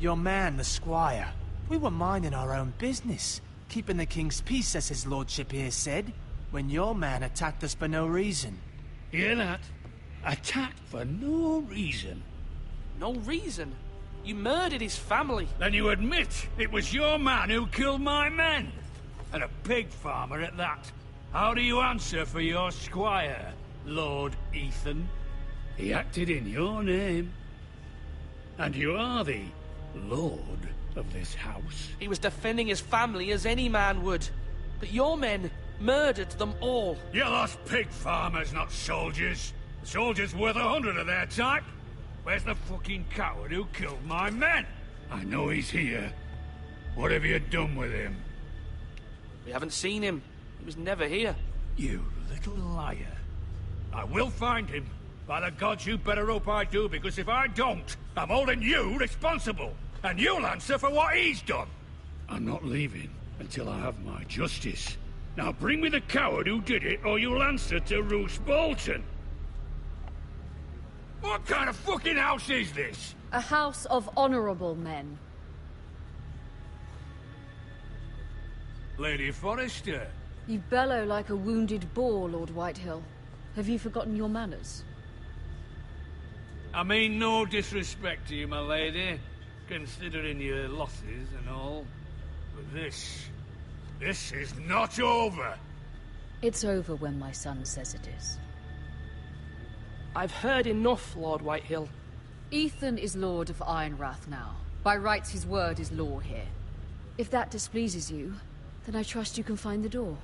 Your man, the squire. We were minding our own business, keeping the king's peace, as his lordship here said, when your man attacked us for no reason.
Hear that? Attacked for no reason.
No reason? You murdered his family.
Then you admit it was your man who killed my men. And a pig farmer at that. How do you answer for your squire, Lord Ethan? He acted in your name. And you are the lord of this house.
He was defending his family as any man would. But your men murdered them all.
You lost pig farmers, not soldiers. The soldiers worth 100 of their type. Where's the fucking coward who killed my men? I know he's here. What have you done with him?
We haven't seen him. He was never here.
You little liar. I will find him. By the gods, you better hope I do, because if I don't, I'm holding you responsible. And you'll answer for what he's done. I'm not leaving until I have my justice. Now bring me the coward who did it, or you'll answer to Roose Bolton. What kind of fucking house is this?
A house of honorable men.
Lady Forrester.
You bellow like a wounded boar, Lord Whitehill. Have you forgotten your manners?
I mean no disrespect to you, my lady, considering your losses and all. But this is not over.
It's over when my son says it is.
I've heard enough, Lord Whitehill.
Ethan is Lord of Ironrath now. By rights, his word is law here. If that displeases you, then I trust you can find the door.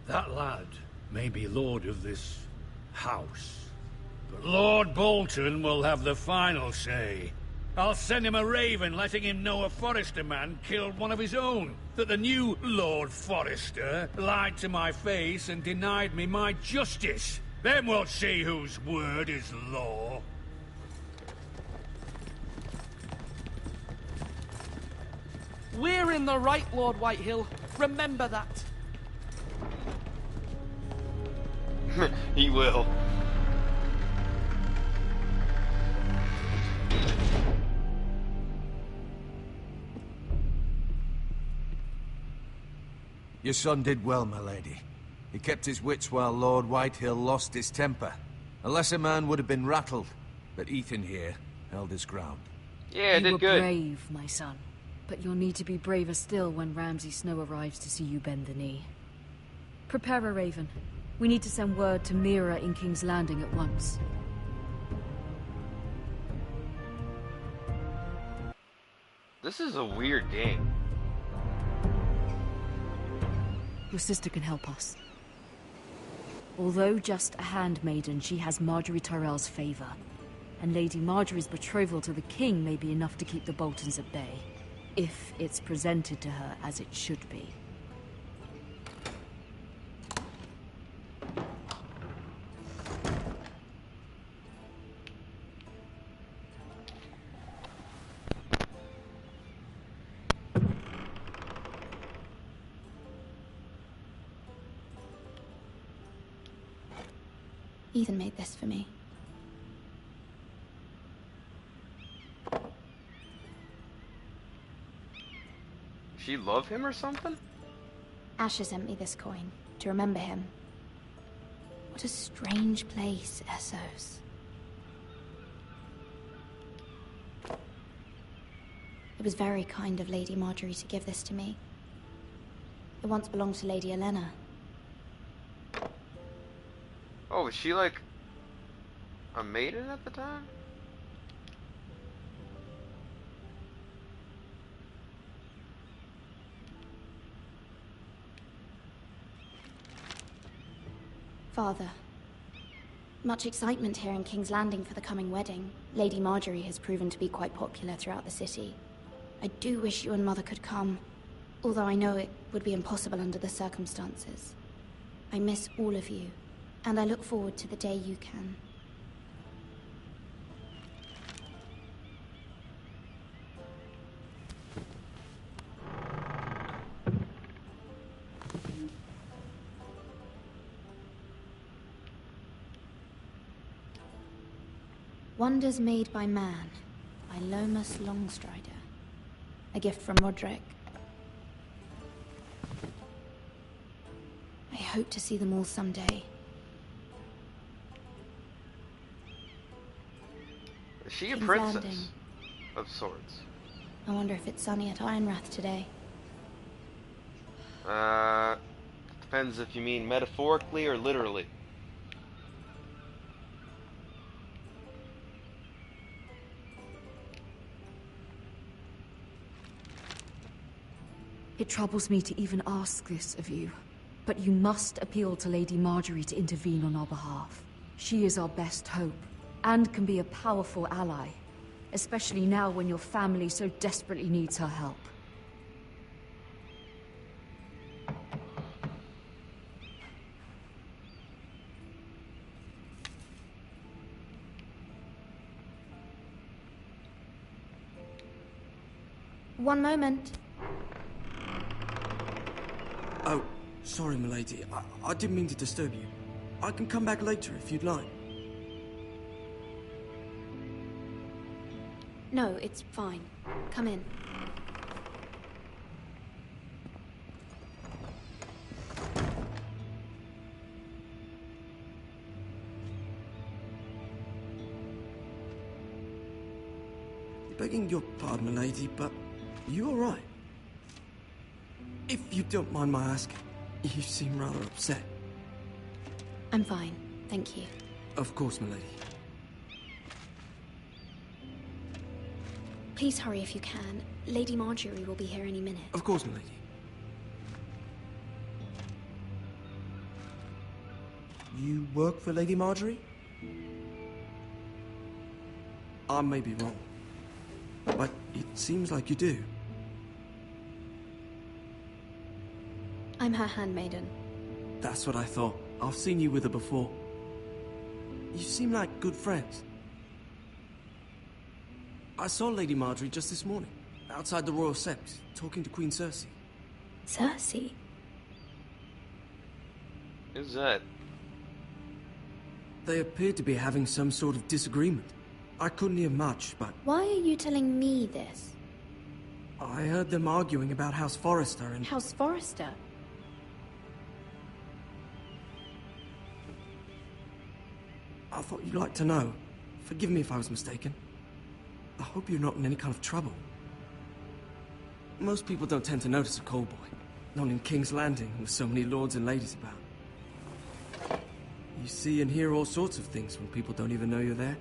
That lad may be lord of this house, but Lord Bolton will have the final say. I'll send him a raven letting him know a Forrester man killed one of his own. That the new Lord Forrester lied to my face and denied me my justice. Then we'll see whose word is law.
We're in the right, Lord Whitehill. Remember that.
He will.
Your son did well, my lady. He kept his wits while Lord Whitehill lost his temper. A lesser man would have been rattled, but Ethan here held his ground.
Yeah,
you
did good.
You were brave, my son. But you'll need to be braver still when Ramsay Snow arrives to see you bend the knee. Prepare a raven. We need to send word to Mira in King's Landing at once.
This is a weird game.
Your sister can help us. Although just a handmaiden, she has Marjorie Tyrell's favor. and Lady Margaery's betrothal to the king may be enough to keep the Boltons at bay, if it's presented to her as it should be.
Ethan made this for me.
She love him or something?
Asher sent me this coin to remember him. What a strange place, Essos. It was very kind of Lady Margaery to give this to me. It once belonged to Lady Olenna.
Oh, was she like a maiden at the time?
Father, much excitement here in King's Landing for the coming wedding. Lady Margaery has proven to be quite popular throughout the city. I do wish you and Mother could come, although I know it would be impossible under the circumstances. I miss all of you, and I look forward to the day you can. Wonders Made by Man, by Lomas Longstrider. A gift from Roderick. I hope to see them all someday.
Is she a
King's
princess
Landing.
of sorts?
I wonder if it's sunny at Ironrath today.
Depends if you mean metaphorically or literally.
It troubles me to even ask this of you, but you must appeal to Lady Margaery to intervene on our behalf. She is our best hope, and can be a powerful ally, especially now when your family so desperately needs her help.
One moment.
Oh, sorry, milady. I didn't mean to disturb you. I can come back later if you'd like.
No, it's fine. Come in.
Begging your pardon, milady, but you all right? If you don't mind my asking, you seem rather upset.
I'm fine, thank you.
Of course, milady.
Please hurry if you can. Lady Margaery will be here any minute.
Of course, milady. You work for Lady Margaery? I may be wrong, but it seems like you do.
I'm her handmaiden.
That's what I thought. I've seen you with her before. You seem like good friends. I saw Lady Margaery just this morning, outside the Royal Sept, talking to Queen Cersei.
Cersei?
Who's that?
They appeared to be having some sort of disagreement. I couldn't hear much, but
Why are you telling me this?
I heard them arguing about House Forrester and...
House Forrester?
I thought you'd like to know. Forgive me if I was mistaken. I hope you're not in any kind of trouble. Most people don't tend to notice a callboy. Not in King's Landing, with so many lords and ladies about. You see and hear all sorts of things when people don't even know you're there.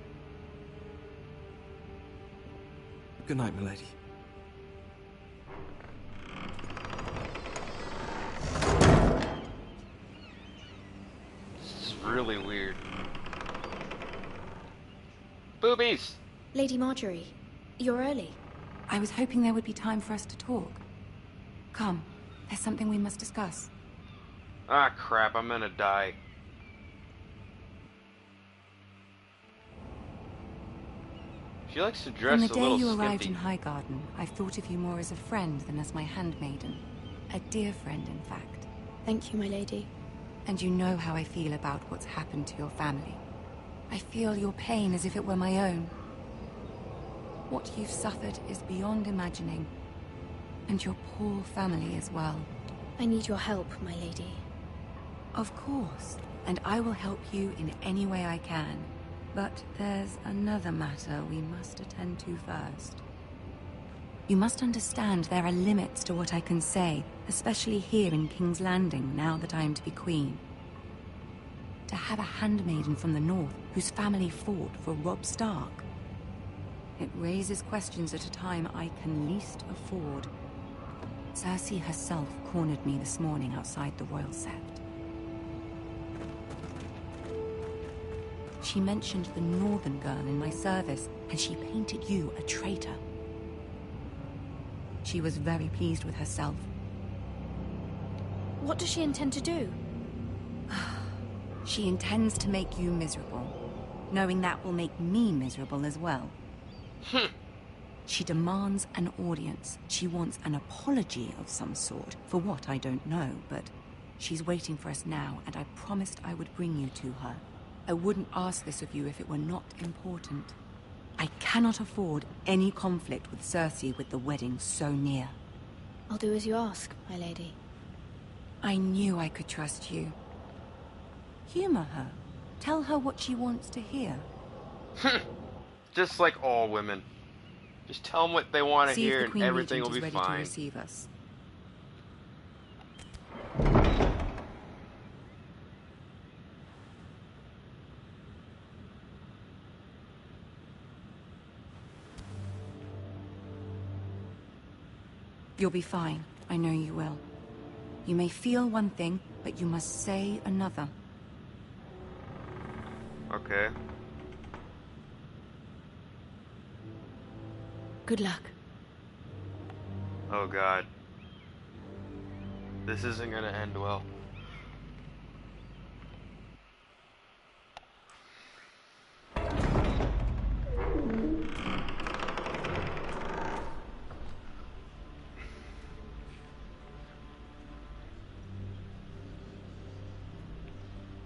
Good night, milady.
This is really weird. Boobies!
Lady Marjorie, you're early.
I was hoping there would be time for us to talk. Come, there's something we must discuss.
Ah, crap, I'm gonna die. She likes to dress a
From the
little
day you arrived
skimpy.
in Highgarden, I've thought of you more as a friend than as my handmaiden. A dear friend, in fact.
Thank you, my lady.
And you know how I feel about what's happened to your family. I feel your pain as if it were my own. What you've suffered is beyond imagining. And your poor family as well.
I need your help, my lady.
Of course, and I will help you in any way I can. But there's another matter we must attend to first. You must understand there are limits to what I can say, especially here in King's Landing, now that I am to be queen. To have a handmaiden from the north whose family fought for Robb Stark. It raises questions at a time I can least afford. Cersei herself cornered me this morning outside the Royal Sept. She mentioned the northern girl in my service, and she painted you a traitor. She was very pleased with herself.
What does she intend to do?
She intends to make you miserable, knowing that will make me miserable as well. She demands an audience. She wants an apology of some sort, for what I don't know, but she's waiting for us now, and I promised I would bring you to her. I wouldn't ask this of you if it were not important. I cannot afford any conflict with Cersei with the wedding so near.
I'll do as you ask, my lady.
I knew I could trust you. Humor her. Tell her what she wants to hear.
Just like all women. Just tell them what they want to hear and everything will be
ready
fine.
To receive us. You'll be fine. I know you will. You may feel one thing, but you must say another.
Okay.
Good luck.
Oh god. This isn't gonna end well.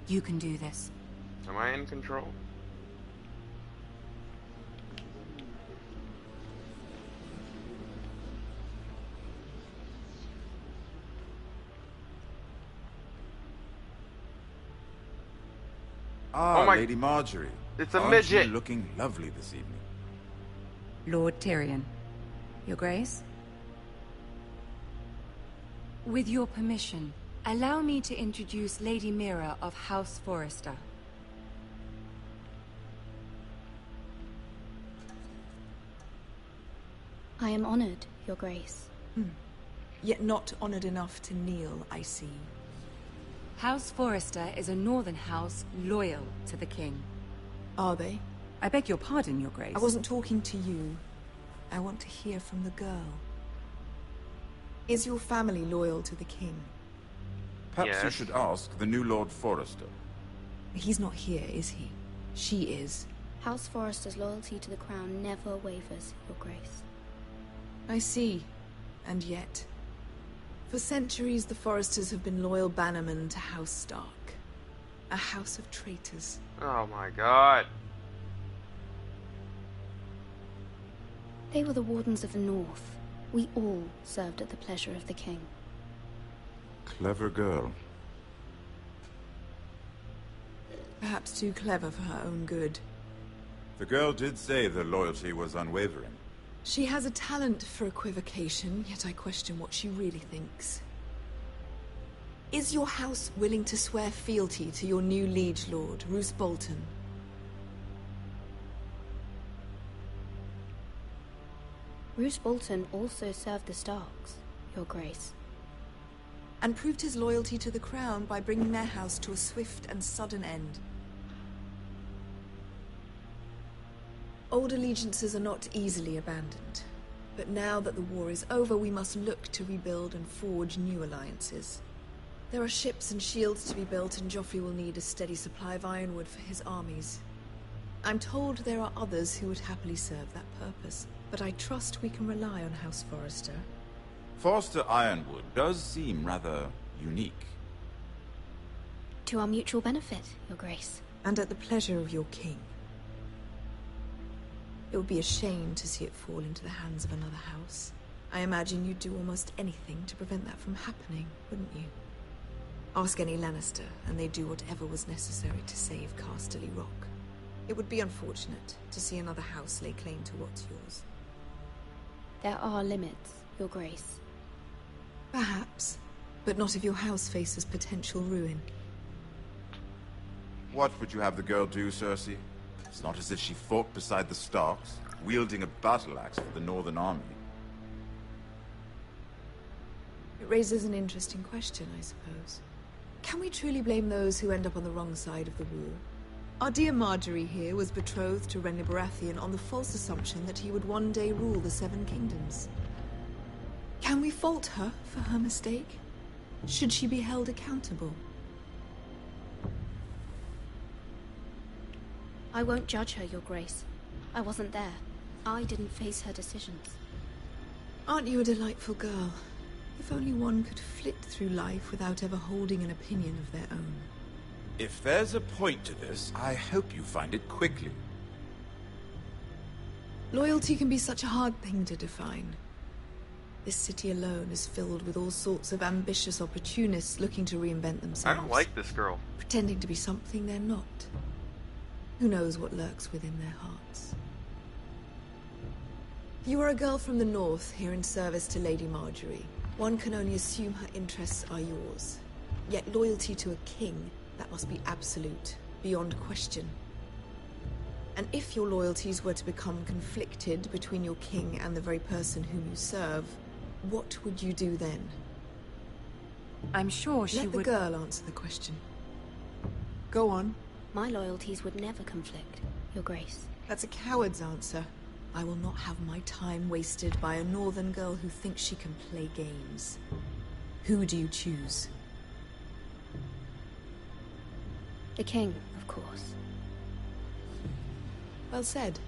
You can do this.
Am I in control?
Ah,
Oh my-
Lady Marjorie.
It's a
Aren't
midget.
you looking lovely this evening?
Lord Tyrion. Your Grace? With your permission, allow me to introduce Lady Mira of House Forrester.
I am honored, Your Grace.
Yet not honored enough to kneel, I see.
House Forrester is a northern house loyal to the king.
Are they?
I beg your pardon, Your Grace.
I wasn't talking to you. I want to hear from the girl. Is your family loyal to the king?
Perhaps you should ask the new Lord Forrester.
He's not here, is he? She is.
House Forrester's loyalty to the crown never wavers, Your Grace.
I see. And yet... For centuries, the Forresters have been loyal bannermen to House Stark. A house of traitors.
Oh my god.
They were the Wardens of the North. We all served at the pleasure of the king.
Clever girl.
Perhaps too clever for her own good.
The girl did say the loyalty was unwavering.
She has a talent for equivocation, yet I question what she really thinks. Is your house willing to swear fealty to your new liege lord, Roose Bolton?
Roose Bolton also served the Starks, Your Grace.
And proved his loyalty to the crown by bringing their house to a swift and sudden end. Old allegiances are not easily abandoned. But now that the war is over, we must look to rebuild and forge new alliances. There are ships and shields to be built, and Joffrey will need a steady supply of ironwood for his armies. I'm told there are others who would happily serve that purpose, but I trust we can rely on House Forrester.
Forrester Ironwood does seem rather unique.
To our mutual benefit, Your Grace.
And at the pleasure of your king. It would be a shame to see it fall into the hands of another house. I imagine you'd do almost anything to prevent that from happening, wouldn't you? Ask any Lannister, and they'd do whatever was necessary to save Casterly Rock. It would be unfortunate to see another house lay claim to what's yours.
There are limits, Your Grace.
Perhaps, but not if your house faces potential ruin.
What would you have the girl do, Cersei? It's not as if she fought beside the Starks, wielding a battle axe for the Northern Army.
It raises an interesting question, I suppose. Can we truly blame those who end up on the wrong side of the war? Our dear Marjorie here was betrothed to Renly Baratheon on the false assumption that he would one day rule the Seven Kingdoms. Can we fault her for her mistake? Should she be held accountable?
I won't judge her, Your Grace. I wasn't there. I didn't face her decisions.
Aren't you a delightful girl? If only one could flit through life without ever holding an opinion of their own.
If there's a point to this, I hope you find it quickly.
Loyalty can be such a hard thing to define. This city alone is filled with all sorts of ambitious opportunists looking to reinvent themselves.
I don't like this girl.
Pretending to be something they're not. Who knows what lurks within their hearts? You are a girl from the north, here in service to Lady Marjorie. One can only assume her interests are yours. Yet loyalty to a king, that must be absolute, beyond question. And if your loyalties were to become conflicted between your king and the very person whom you serve, what would you do then?
I'm sure she would...
Let the girl answer the question. Go on.
My loyalties would never conflict, Your Grace.
That's a coward's answer. I will not have my time wasted by a northern girl who thinks she can play games. Who do you choose?
The king, of course.
Well said.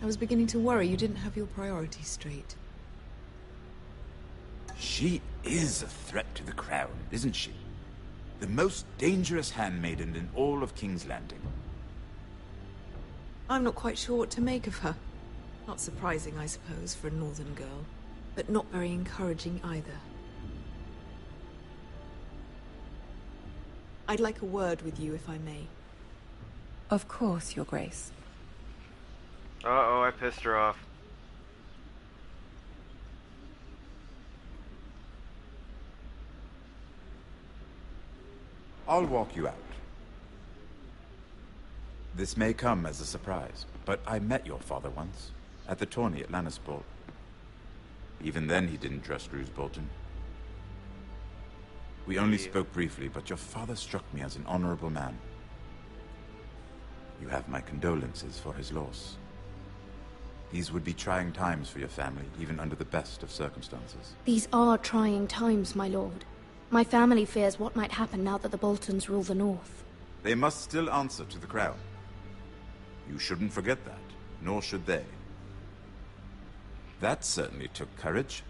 I was beginning to worry you didn't have your priorities straight.
She is a threat to the crown, isn't she? The most dangerous handmaiden in all of King's Landing.
I'm not quite sure what to make of her. Not surprising, I suppose, for a northern girl, but not very encouraging either. I'd like a word with you, if I may.
Of course, Your Grace.
Uh-oh, I pissed her off.
I'll walk you out. This may come as a surprise, but I met your father once, at the tourney at Lannisport. Even then he didn't trust Roose Bolton. We only spoke briefly, but your father struck me as an honorable man. You have my condolences for his loss. These would be trying times for your family, even under the best of circumstances.
These are trying times, my lord. My family fears what might happen now that the Boltons rule the north.
They must still answer to the crown. You shouldn't forget that, nor should they. That certainly took courage.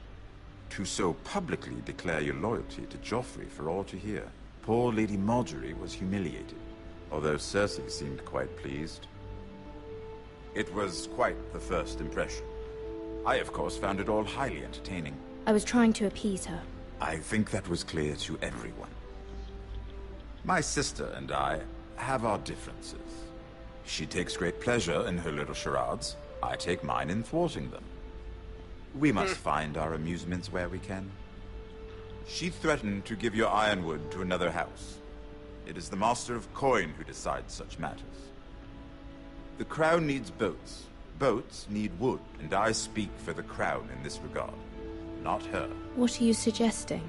To so publicly declare your loyalty to Joffrey for all to hear. Poor Lady Marjorie was humiliated, although Cersei seemed quite pleased. It was quite the first impression. I, of course, found it all highly entertaining.
I was trying to appease her.
I think that was clear to everyone. My sister and I have our differences. She takes great pleasure in her little charades. I take mine in thwarting them. We must find our amusements where we can. She threatened to give your ironwood to another house. It is the Master of Coin who decides such matters. The crown needs boats. Boats need wood, and I speak for the crown in this regard, not her.
What are you suggesting?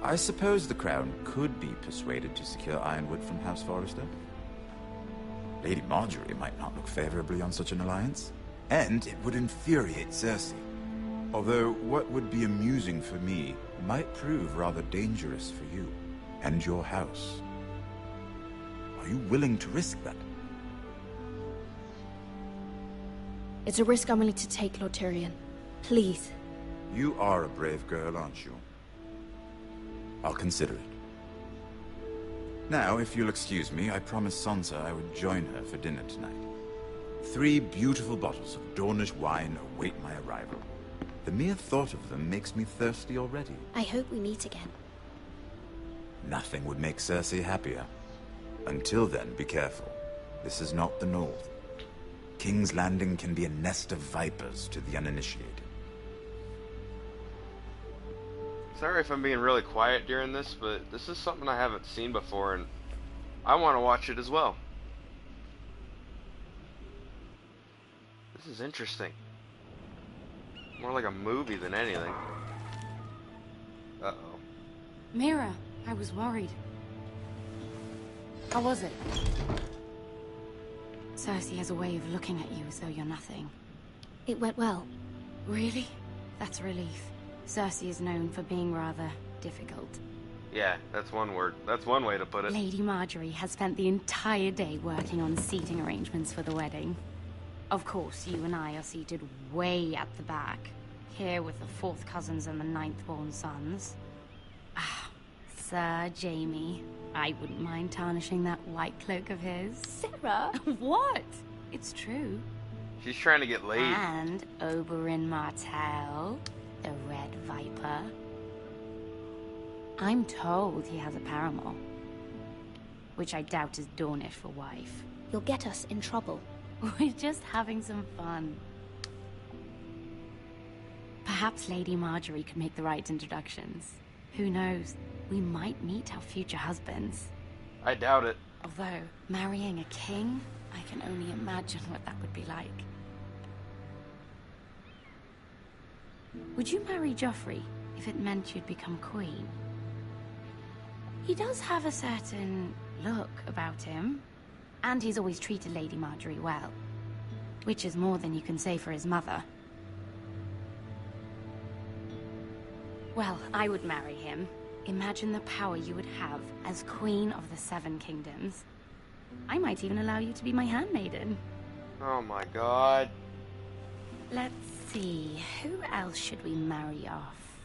I suppose the crown could be persuaded to secure ironwood from House Forrester. Lady Marjorie might not look favorably on such an alliance, and it would infuriate Cersei. Although what would be amusing for me might prove rather dangerous for you and your house. Are you willing to risk that?
It's a risk I'm willing to take, Lord Tyrion. Please.
You are a brave girl, aren't you? I'll consider it. Now, if you'll excuse me, I promised Sansa I would join her for dinner tonight. 3 beautiful bottles of Dornish wine await my arrival. The mere thought of them makes me thirsty already.
I hope we meet again.
Nothing would make Cersei happier. Until then, be careful. This is not the North. King's Landing can be a nest of vipers to the uninitiated.
Sorry if I'm being really quiet during this, but this is something I haven't seen before, and I want to watch it as well. This is interesting. More like a movie than anything. Uh-oh.
Mira, I was worried. How was it? Cersei has a way of looking at you as though you're nothing.
It went well.
Really? That's a relief. Cersei is known for being rather difficult.
Yeah, that's one word. That's one way to put it.
Lady Marjorie has spent the entire day working on seating arrangements for the wedding. Of course, you and I are seated way at the back, here with the 4th cousins and the 9th-born sons. Ah, Sir Jaime. I wouldn't mind tarnishing that white cloak of his.
Sarah?
What? It's true.
She's trying to get laid.
And Oberyn Martell, the Red Viper. I'm told he has a paramour, which I doubt is Dornish for wife.
You'll get us in trouble.
We're just having some fun. Perhaps Lady Marjorie could make the right introductions. Who knows? We might meet our future husbands.
I doubt it.
Although, marrying a king, I can only imagine what that would be like. Would you marry Joffrey if it meant you'd become queen? He does have a certain look about him, and he's always treated Lady Marjorie well, which is more than you can say for his mother. Well, I would marry him. Imagine the power you would have as Queen of the 7 Kingdoms. I might even allow you to be my handmaiden.
Oh my god.
Let's see, who else should we marry off?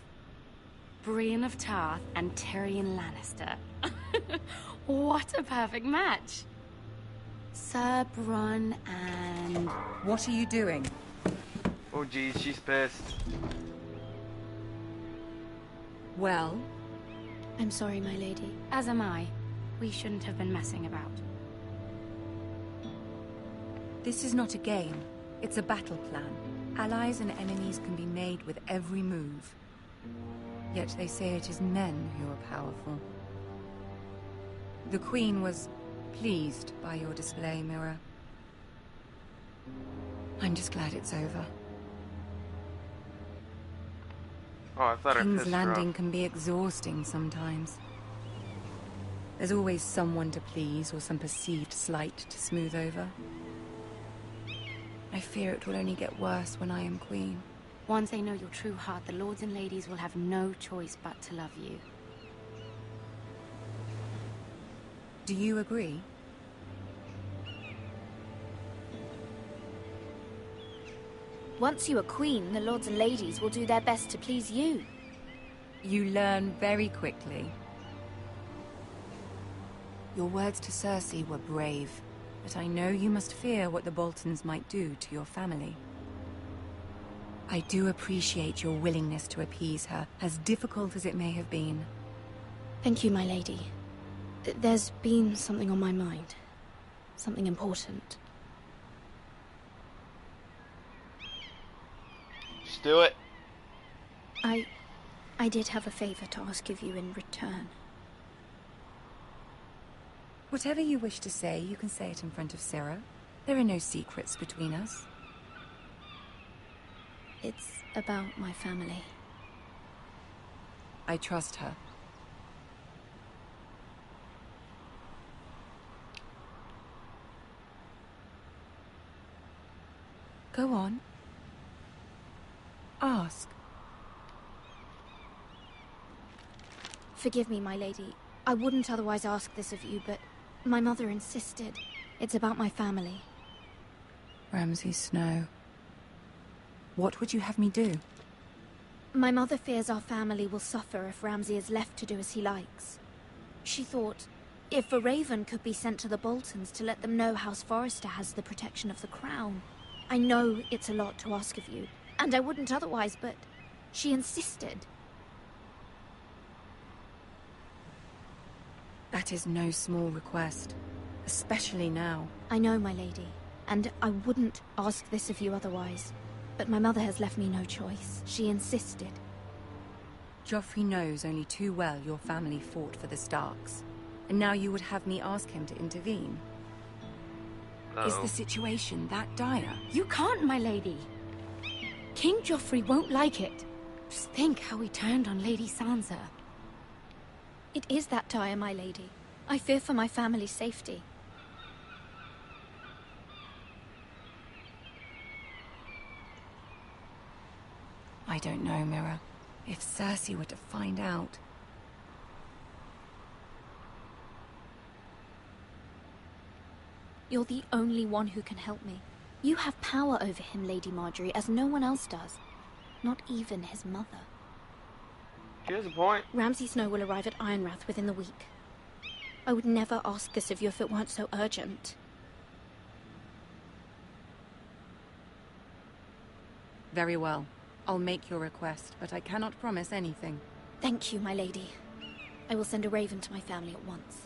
Brienne of Tarth and Tyrion Lannister. What a perfect match! Sir Bronn and...
What are you doing?
Oh geez, she's pissed.
Well?
I'm sorry, my lady.
As am I. We shouldn't have been messing about.
This is not a game. It's a battle plan. Allies and enemies can be made with every move. Yet they say it is men who are powerful. The Queen was pleased by your display, Mira. I'm just glad it's over.
Oh, I thought
King's
her
Landing can be exhausting sometimes. There's always someone to please or some perceived slight to smooth over. I fear it will only get worse when I am queen.
Once they know your true heart, the lords and ladies will have no choice but to love you.
Do you agree?
Once you are queen, the lords and ladies will do their best to please you.
You learn very quickly. Your words to Cersei were brave, but I know you must fear what the Boltons might do to your family. I do appreciate your willingness to appease her, as difficult as it may have been.
Thank you, my lady. There's been something on my mind. Something important.
Just do it.
I did have a favor to ask of you in return.
Whatever you wish to say, you can say it in front of Sarah. There are no secrets between us.
It's about my family.
I trust her.
Go on. Ask.
Forgive me, my lady. I wouldn't otherwise ask this of you, but my mother insisted. It's about my family.
Ramsay Snow. What would you have me do?
My mother fears our family will suffer if Ramsay is left to do as he likes. She thought, if a raven could be sent to the Boltons to let them know House Forrester has the protection of the crown. I know it's a lot to ask of you, and I wouldn't otherwise, but she insisted.
That is no small request, especially now.
I know, my lady, and I wouldn't ask this of you otherwise. But my mother has left me no choice. She insisted.
Joffrey knows only too well your family fought for the Starks. And now you would have me ask him to intervene? Is the situation that dire?
You can't, my lady. King Joffrey won't like it. Just think how he turned on Lady Sansa.
It is that dire, my lady. I fear for my family's safety.
I don't know, Mira. If Cersei were to find out...
You're the only one who can help me. You have power over him, Lady Marjorie, as no one else does. Not even his mother.
She has a point.
Ramsay Snow will arrive at Ironrath within the week. I would never ask this of you if it weren't so urgent.
Very well. I'll make your request, but I cannot promise anything.
Thank you, my lady. I will send a raven to my family at once.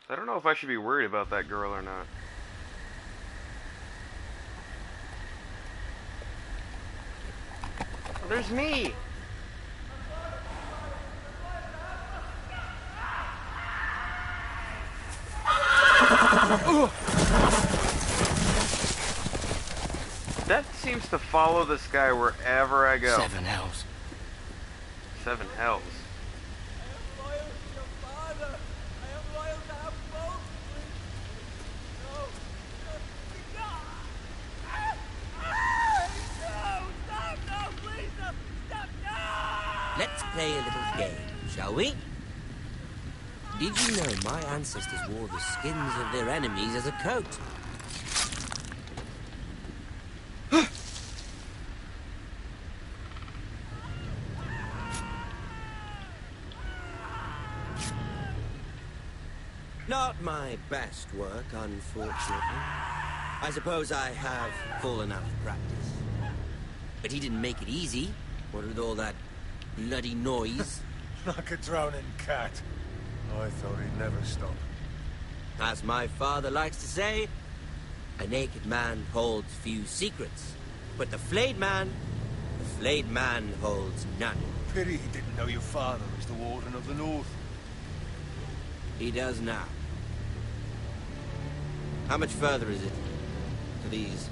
I don't know if I should be worried about that girl or not. Oh, there's me! Death seems to follow this guy wherever I go.
7 hells.
7 hells.
Let's play a little game, shall we? Did you know my ancestors wore the skins of their enemies as a coat? Not my best work, unfortunately. I suppose I have fallen out of practice. But he didn't make it easy, what with all that bloody noise.
Like a drowning cat. I thought he'd never stop.
As my father likes to say, a naked man holds few secrets. But the flayed man holds none.
Pity he didn't know your father was the Warden of the North.
He does now. How much further is it to these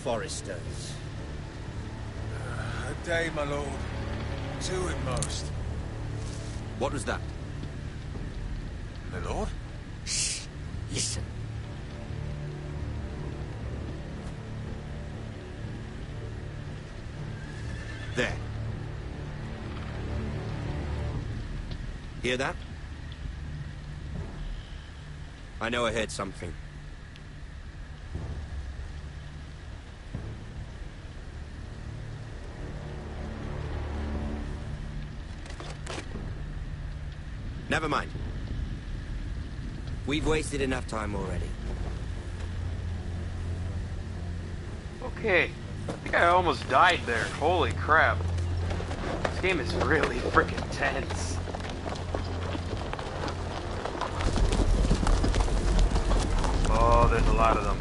Forresters?
A day, my lord. 2 at most.
What was that?
My lord?
Shh. Listen. There. Hear that? I know I heard something. Never mind. We've wasted enough time already.
Okay. I think I almost died there. Holy crap. This game is really freaking tense. Oh, there's a lot of them.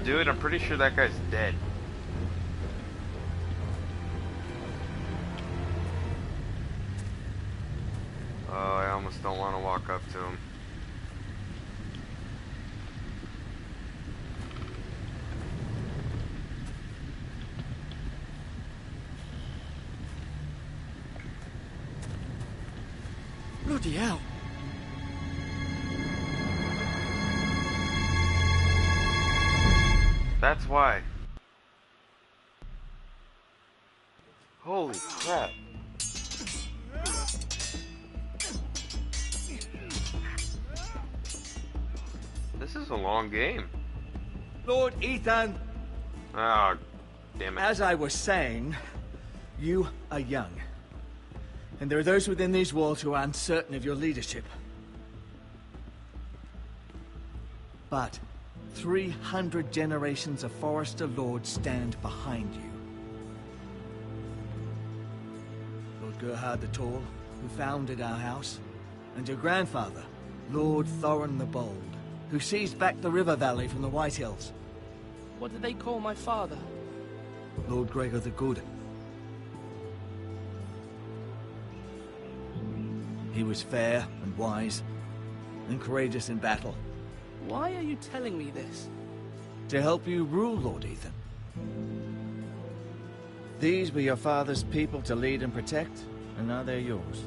Dude, I'm pretty sure that guy's dead. Oh, I almost don't want to walk up to him.
Bloody hell.
That's why. Holy crap. This is a long game.
Lord Ethan!
Oh, damn it.
As I was saying, you are young. And there are those within these walls who are uncertain of your leadership. But 300 generations of Forester Lords stand behind you. Lord Gerhard the Tall, who founded our house, and your grandfather, Lord Thorin the Bold, who seized back the river valley from the White Hills.
What did they call my father?
Lord Gregor the Good. He was fair and wise, and courageous in battle.
Why are you telling me this?
To help you rule, Lord Ethan. These were your father's people to lead and protect, and now they're yours.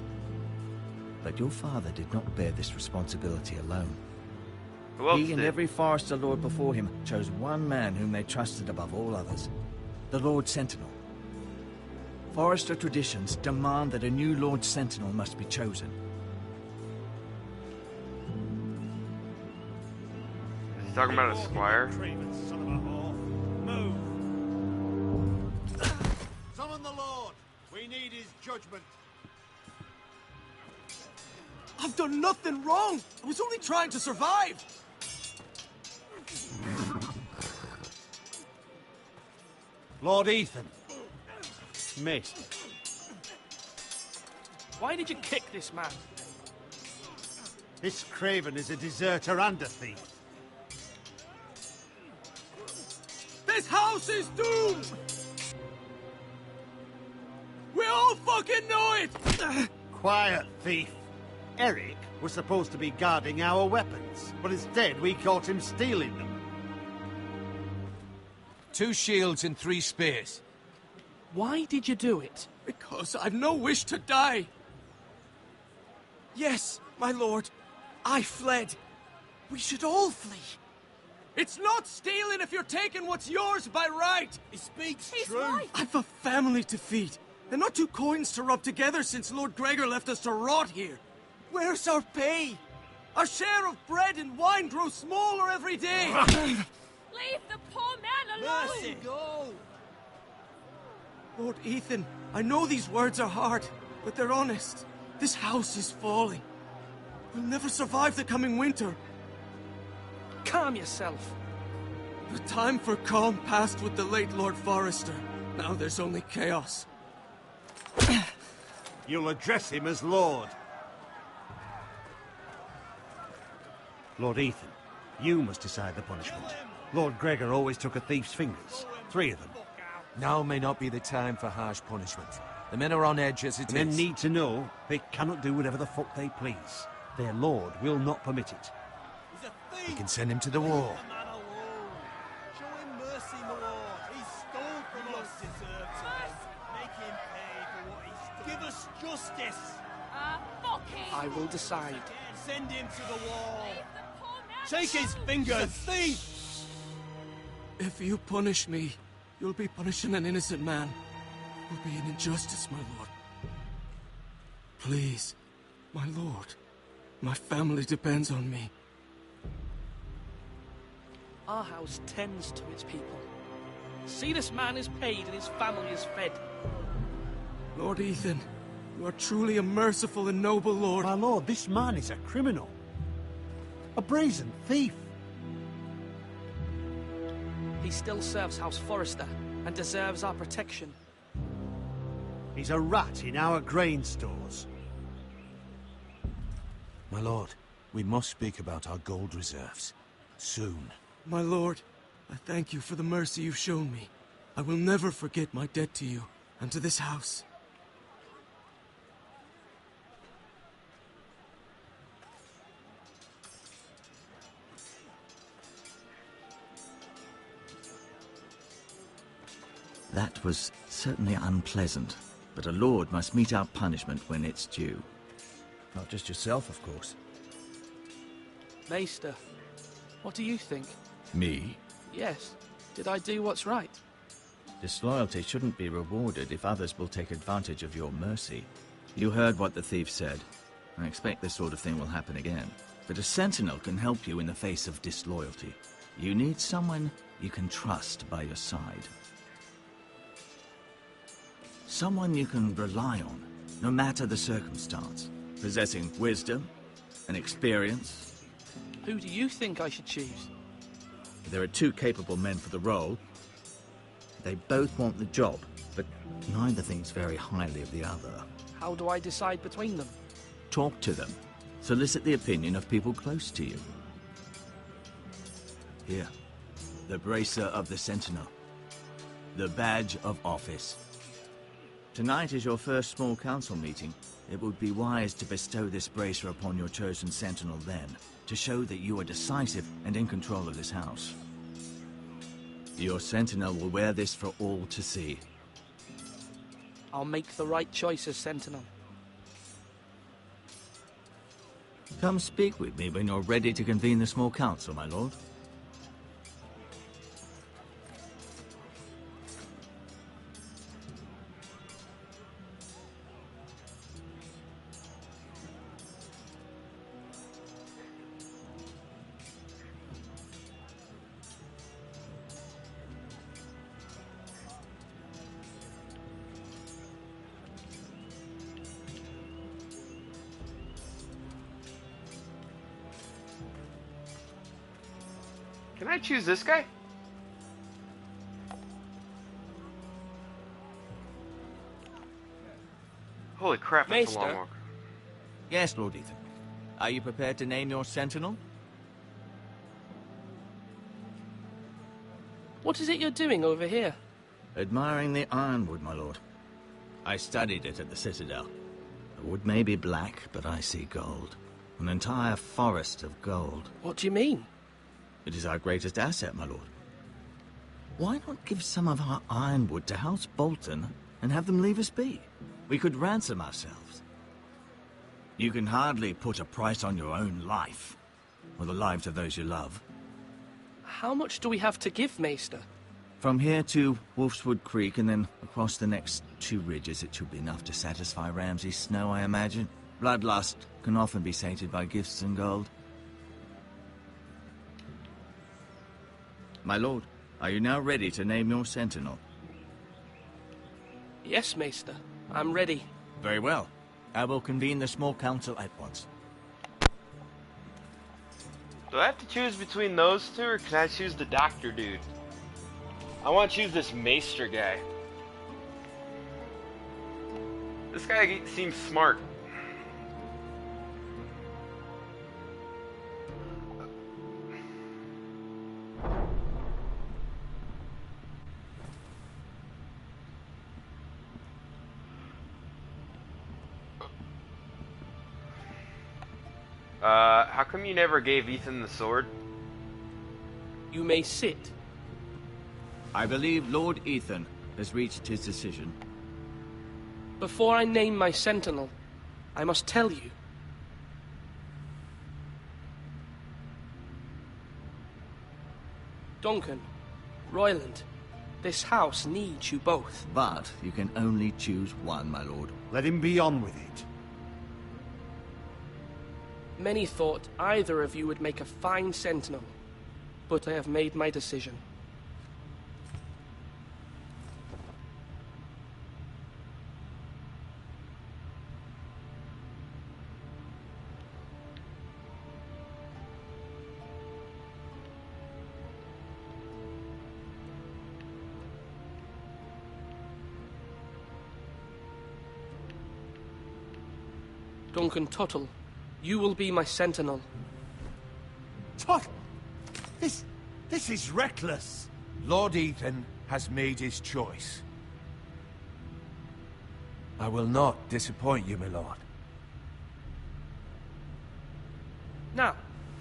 But your father did not bear this responsibility alone. He and every Forester Lord before him chose one man whom they trusted above all others, the Lord Sentinel. Forester traditions demand that a new Lord Sentinel must be chosen.
He's talking about a squire.
Summon the Lord. We need his judgment.
I've done nothing wrong. I was only trying to survive.
Lord Ethan. Missed.
Why did you kick this man?
This Craven is a deserter and a thief.
This house is doomed! We all fucking know it!
Quiet, thief. Eric was supposed to be guarding our weapons, but instead we caught him stealing them.
2 shields and 3 spears.
Why did you do it?
Because I've no wish to die. Yes, my lord. I fled. We should all flee. It's not stealing if you're taking what's yours by right.
He speaks
He's
true.
right. I've a family to feed, and not 2 coins to rub together since Lord Gregor left us to rot here. Where's our pay? Our share of bread and wine grows smaller every day.
Leave the poor man alone!
Mercy, go!
Lord Ethan, I know these words are hard, but they're honest. This house is falling. We'll never survive the coming winter.
Calm yourself.
The time for calm passed with the late Lord Forester. Now there's only chaos.
You'll address him as Lord. Lord Ethan, you must decide the punishment. Lord Gregor always took a thief's fingers. 3 of them.
Now may not be the time for harsh punishment. The men are on edge as it is.
Men need to know they cannot do whatever the fuck they please. Their lord will not permit it.
We can send him to the wall.
Show him mercy, my lord. He stole from us. Deserves it. Make him pay for what he's done. Give us justice.
Fuck him!
I will decide.
Send him to the wall. Take his fingers, thief!
If you punish me, you'll be punishing an innocent man. It will be an injustice, my lord. Please, my lord. My family depends on me.
Our house tends to its people. See, this man is paid and his family is fed.
Lord Ethan, you are truly a merciful and noble lord.
My lord, this man is a criminal. A brazen thief.
He still serves House Forester and deserves our protection.
He's a rat in our grain stores.
My lord, we must speak about our gold reserves. Soon.
My lord, I thank you for the mercy you've shown me. I will never forget my debt to you and to this house.
That was certainly unpleasant, but a lord must mete out punishment when it's due. Not just yourself, of course.
Maester, what do you think?
Me?
Yes. Did I do what's right?
Disloyalty shouldn't be rewarded if others will take advantage of your mercy. You heard what the thief said. I expect this sort of thing will happen again. But a sentinel can help you in the face of disloyalty. You need someone you can trust by your side. Someone you can rely on, no matter the circumstance. Possessing wisdom and experience.
Who do you think I should choose?
There are two capable men for the role. They both want the job, but neither thinks very highly of the other.
How do I decide between them?
Talk to them. Solicit the opinion of people close to you. Here, the Bracer of the Sentinel. The Badge of Office. Tonight is your first small council meeting. It would be wise to bestow this bracer upon your chosen sentinel then, to show that you are decisive and in control of this house. Your sentinel will wear this for all to see.
I'll make the right choice as sentinel.
Come speak with me when you're ready to convene the small council, my lord.
Can I choose this guy? Holy crap, that's a long walk.
Yes, Lord Ethan. Are you prepared to name your sentinel?
What is it you're doing over here?
Admiring the ironwood, my lord. I studied it at the Citadel. The wood may be black, but I see gold. An entire forest of gold.
What do you mean?
It is our greatest asset, my lord. Why not give some of our ironwood to House Bolton and have them leave us be? We could ransom ourselves. You can hardly put a price on your own life, or the lives of those you love.
How much do we have to give, Maester?
From here to Wolfswood Creek and then across the next 2 ridges, it should be enough to satisfy Ramsay Snow, I imagine. Bloodlust can often be sated by gifts and gold. My lord, are you now ready to name your sentinel?
Yes, Maester. I'm ready.
Very well. I will convene the small council at once.
Do I have to choose between those two, or can I choose the doctor dude? I want to choose this Maester guy. This guy seems smart. How come you never gave Ethan the sword?
You may sit.
I believe Lord Ethan has reached his decision.
Before I name my sentinel, I must tell you. Duncan, Royland, this house needs you both.
But you can only choose one, my lord.
Let him be on with it.
Many thought either of you would make a fine sentinel, but I have made my decision. Duncan Tuttle, you will be my sentinel.
Tut! This is reckless. Lord Ethan has made his choice. I will not disappoint you, my lord.
Now,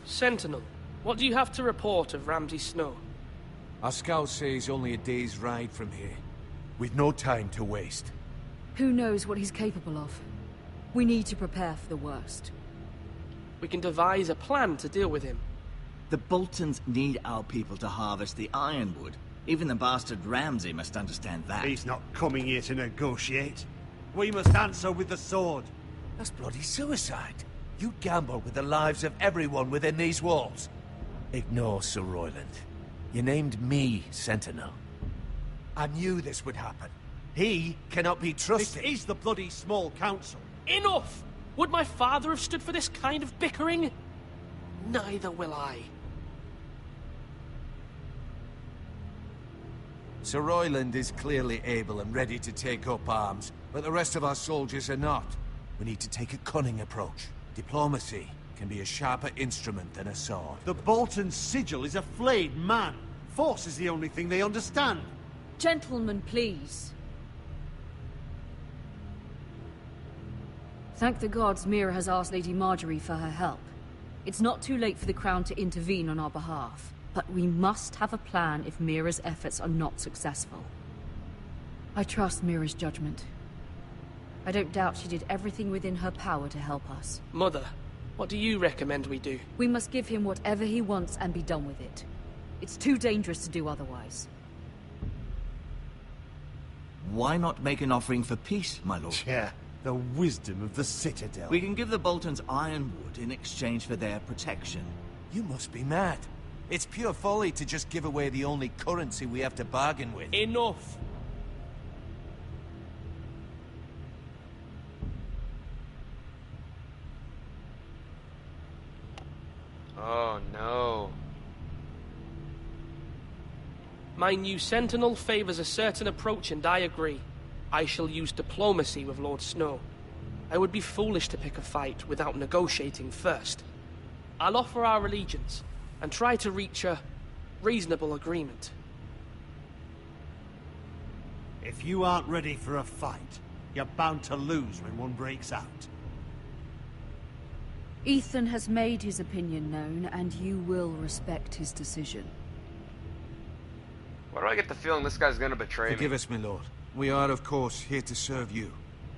sentinel, what do you have to report of Ramsay Snow?
Our scouts say he's only a day's ride from here. We've no time to waste.
Who knows what he's capable of? We need to prepare for the worst.
We can devise a plan to deal with him.
The Boltons need our people to harvest the ironwood. Even the bastard Ramsay must understand that.
He's not coming here to negotiate. We must answer with the sword.
That's bloody suicide. You gamble with the lives of everyone within these walls. Ignore Sir Royland. You named me Sentinel. I knew this would happen. He cannot be trusted.
This is the bloody small council.
Enough! Would my father have stood for this kind of bickering? Neither will I.
Sir Royland is clearly able and ready to take up arms, but the rest of our soldiers are not. We need to take a cunning approach. Diplomacy can be a sharper instrument than a sword.
The Bolton sigil is a flayed man. Force is the only thing they understand.
Gentlemen, please. Thank the gods Mira has asked Lady Marjorie for her help. It's not too late for the Crown to intervene on our behalf, but we must have a plan if Mira's efforts are not successful. I trust Mira's judgment. I don't doubt she did everything within her power to help us.
Mother, what do you recommend we do?
We must give him whatever he wants and be done with it. It's too dangerous to do otherwise.
Why not make an offering for peace, my lord?
Yeah, the wisdom of the Citadel.
We can give the Boltons ironwood in exchange for their protection.
You must be mad. It's pure folly to just give away the only currency we have to bargain with.
Enough!
Oh no.
My new Sentinel favors a certain approach, and I agree. I shall use diplomacy with Lord Snow. I would be foolish to pick a fight without negotiating first. I'll offer our allegiance, and try to reach a reasonable agreement.
If you aren't ready for a fight, you're bound to lose when one breaks out.
Ethan has made his opinion known, and you will respect his decision.
Why do I get the feeling this guy's gonna betray me?
Forgive us, my lord. We are, of course, here to serve you,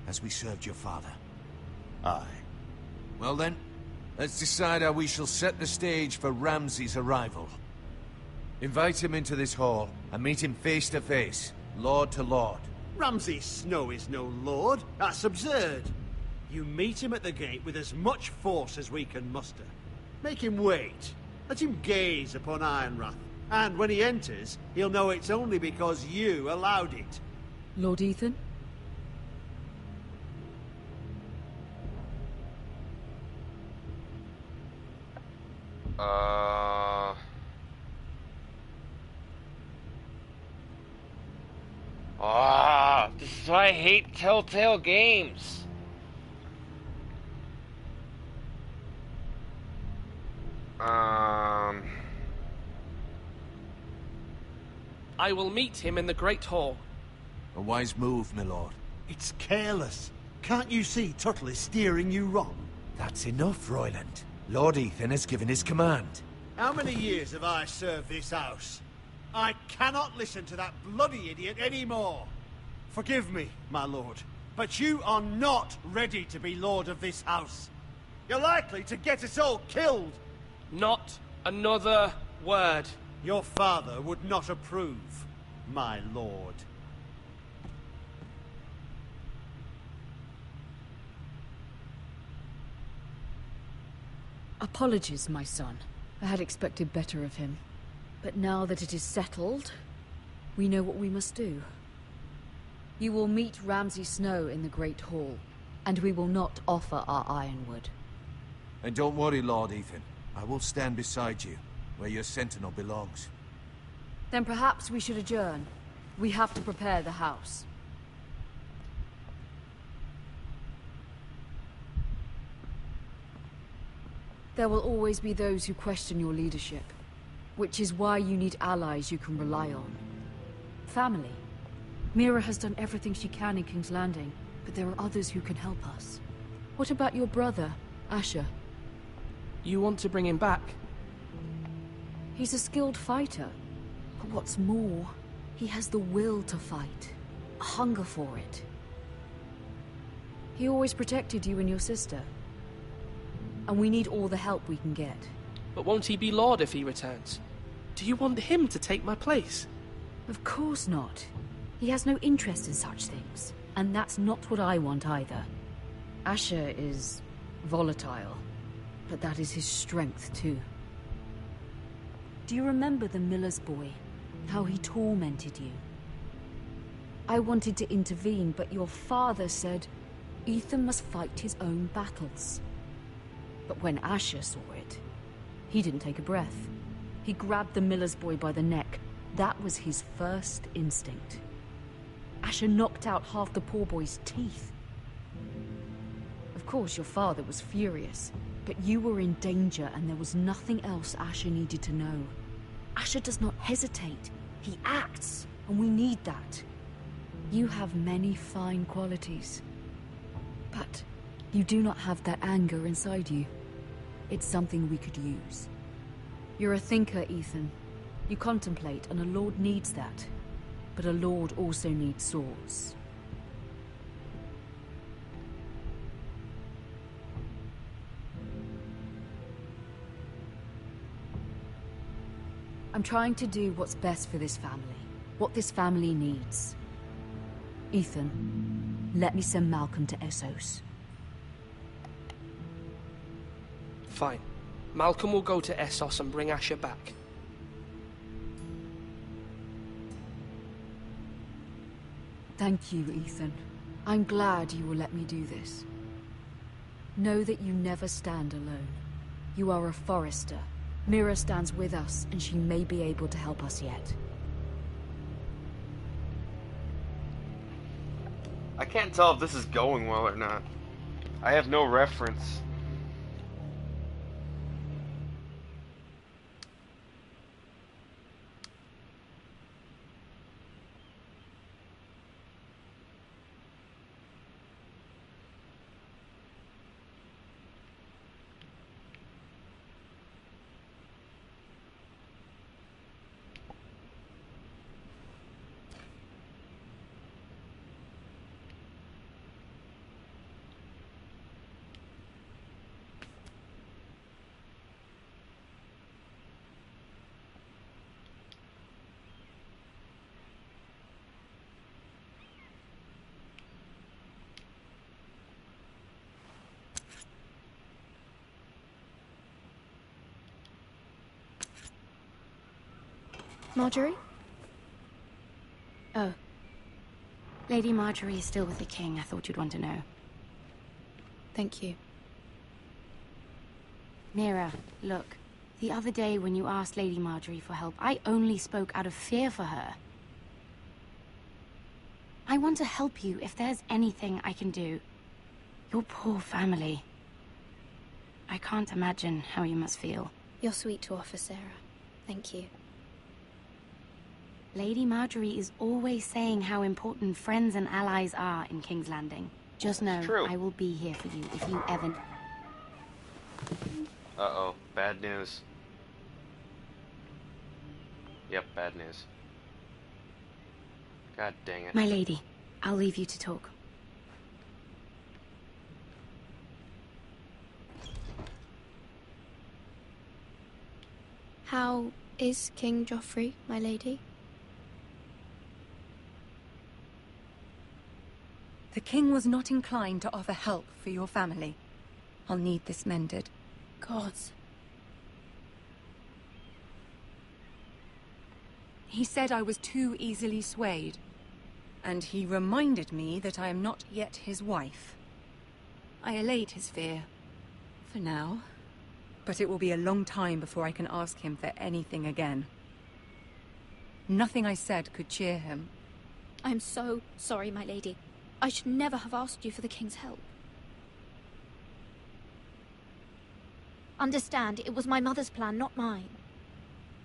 as we served your father.
Aye.
Well then, let's decide how we shall set the stage for Ramsay's arrival. Invite him into this hall, and meet him face to face, lord to lord.
Ramsay Snow is no lord. That's absurd. You meet him at the gate with as much force as we can muster. Make him wait. Let him gaze upon Ironrath. And when he enters, he'll know it's only because you allowed it.
Lord Ethan?
This is why I hate Telltale games.
I will meet him in the Great Hall.
A wise move, my lord.
It's careless. Can't you see Tuttle is steering you wrong?
That's enough, Royland. Lord Ethan has given his command.
How many years have I served this house? I cannot listen to that bloody idiot anymore. Forgive me, my lord, but you are not ready to be lord of this house. You're likely to get us all killed.
Not another word.
Your father would not approve, my lord.
Apologies, my son. I had expected better of him. But now that it is settled, we know what we must do. You will meet Ramsay Snow in the Great Hall, and we will not offer our ironwood.
And don't worry, Lord Ethan. I will stand beside you, where your sentinel belongs.
Then perhaps we should adjourn. We have to prepare the house. There will always be those who question your leadership, which is why you need allies you can rely on. Family. Mira has done everything she can in King's Landing, but there are others who can help us. What about your brother, Asher?
You want to bring him back?
He's a skilled fighter. But what's more, he has the will to fight. A hunger for it. He always protected you and your sister. And we need all the help we can get.
But won't he be Lord if he returns? Do you want him to take my place?
Of course not. He has no interest in such things. And that's not what I want either. Asher is volatile, but that is his strength too. Do you remember the miller's boy? How he tormented you? I wanted to intervene, but your father said Ethan must fight his own battles. But when Asher saw it, he didn't take a breath. He grabbed the miller's boy by the neck. That was his first instinct. Asher knocked out half the poor boy's teeth. Of course, your father was furious, but you were in danger and there was nothing else Asher needed to know. Asher does not hesitate. He acts, and we need that. You have many fine qualities, but you do not have that anger inside you. It's something we could use. You're a thinker, Ethan. You contemplate, and a lord needs that. But a lord also needs swords. I'm trying to do what's best for this family. What this family needs. Ethan, let me send Malcolm to Essos.
Fine. Malcolm will go to Essos and bring Asher back.
Thank you, Ethan. I'm glad you will let me do this. Know that you never stand alone. You are a Forrester. Mira stands with us, and she may be able to help us yet.
I can't tell if this is going well or not. I have no reference.
Marjorie?
Oh. Lady Marjorie is still with the king. I thought you'd want to know.
Thank you.
Mira, look. The other day when you asked Lady Marjorie for help, I only spoke out of fear for her. I want to help you if there's anything I can do. Your poor family. I can't imagine how you must feel.
You're sweet to offer, Sarah. Thank you.
Lady Marjorie is always saying how important friends and allies are in King's Landing. Just know, I will be here for you if you ever...
Uh-oh, bad news. Yep, bad news. God dang it.
My lady, I'll leave you to talk.
How is King Joffrey, my lady?
The king was not inclined to offer help for your family. I'll need this mended.
Gods.
He said I was too easily swayed. And he reminded me that I am not yet his wife. I allayed his fear. For now. But it will be a long time before I can ask him for anything again. Nothing I said could cheer him.
I'm so sorry, my lady. I should never have asked you for the king's help. Understand, it was my mother's plan, not mine.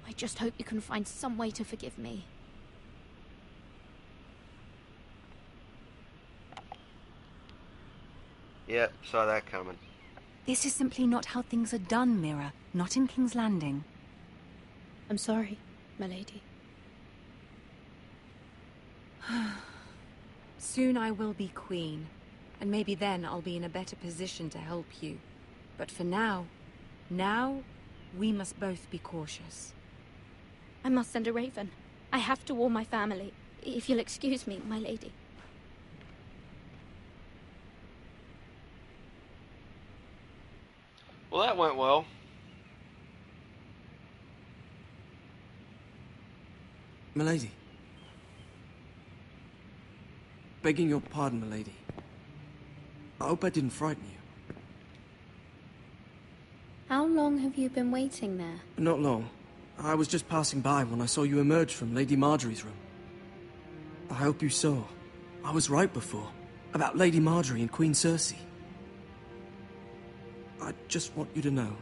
I just hope you can find some way to forgive me.
Yep, saw that coming.
This is simply not how things are done, Mira. Not in King's Landing.
I'm sorry, my lady.
Soon I will be queen,
and maybe then I'll be in a better position to help you. But for now, we must both be cautious.
I must send a raven. I have to warn my family. If you'll excuse me, my lady.
Well, that went well.
Milady. Begging your pardon, milady. I hope I didn't frighten you.
How long have you been waiting there?
Not long. I was just passing by when I saw you emerge from Lady Marjorie's room. I hope you saw. I was right before. About Lady Marjorie and Queen Cersei. I just want you to know,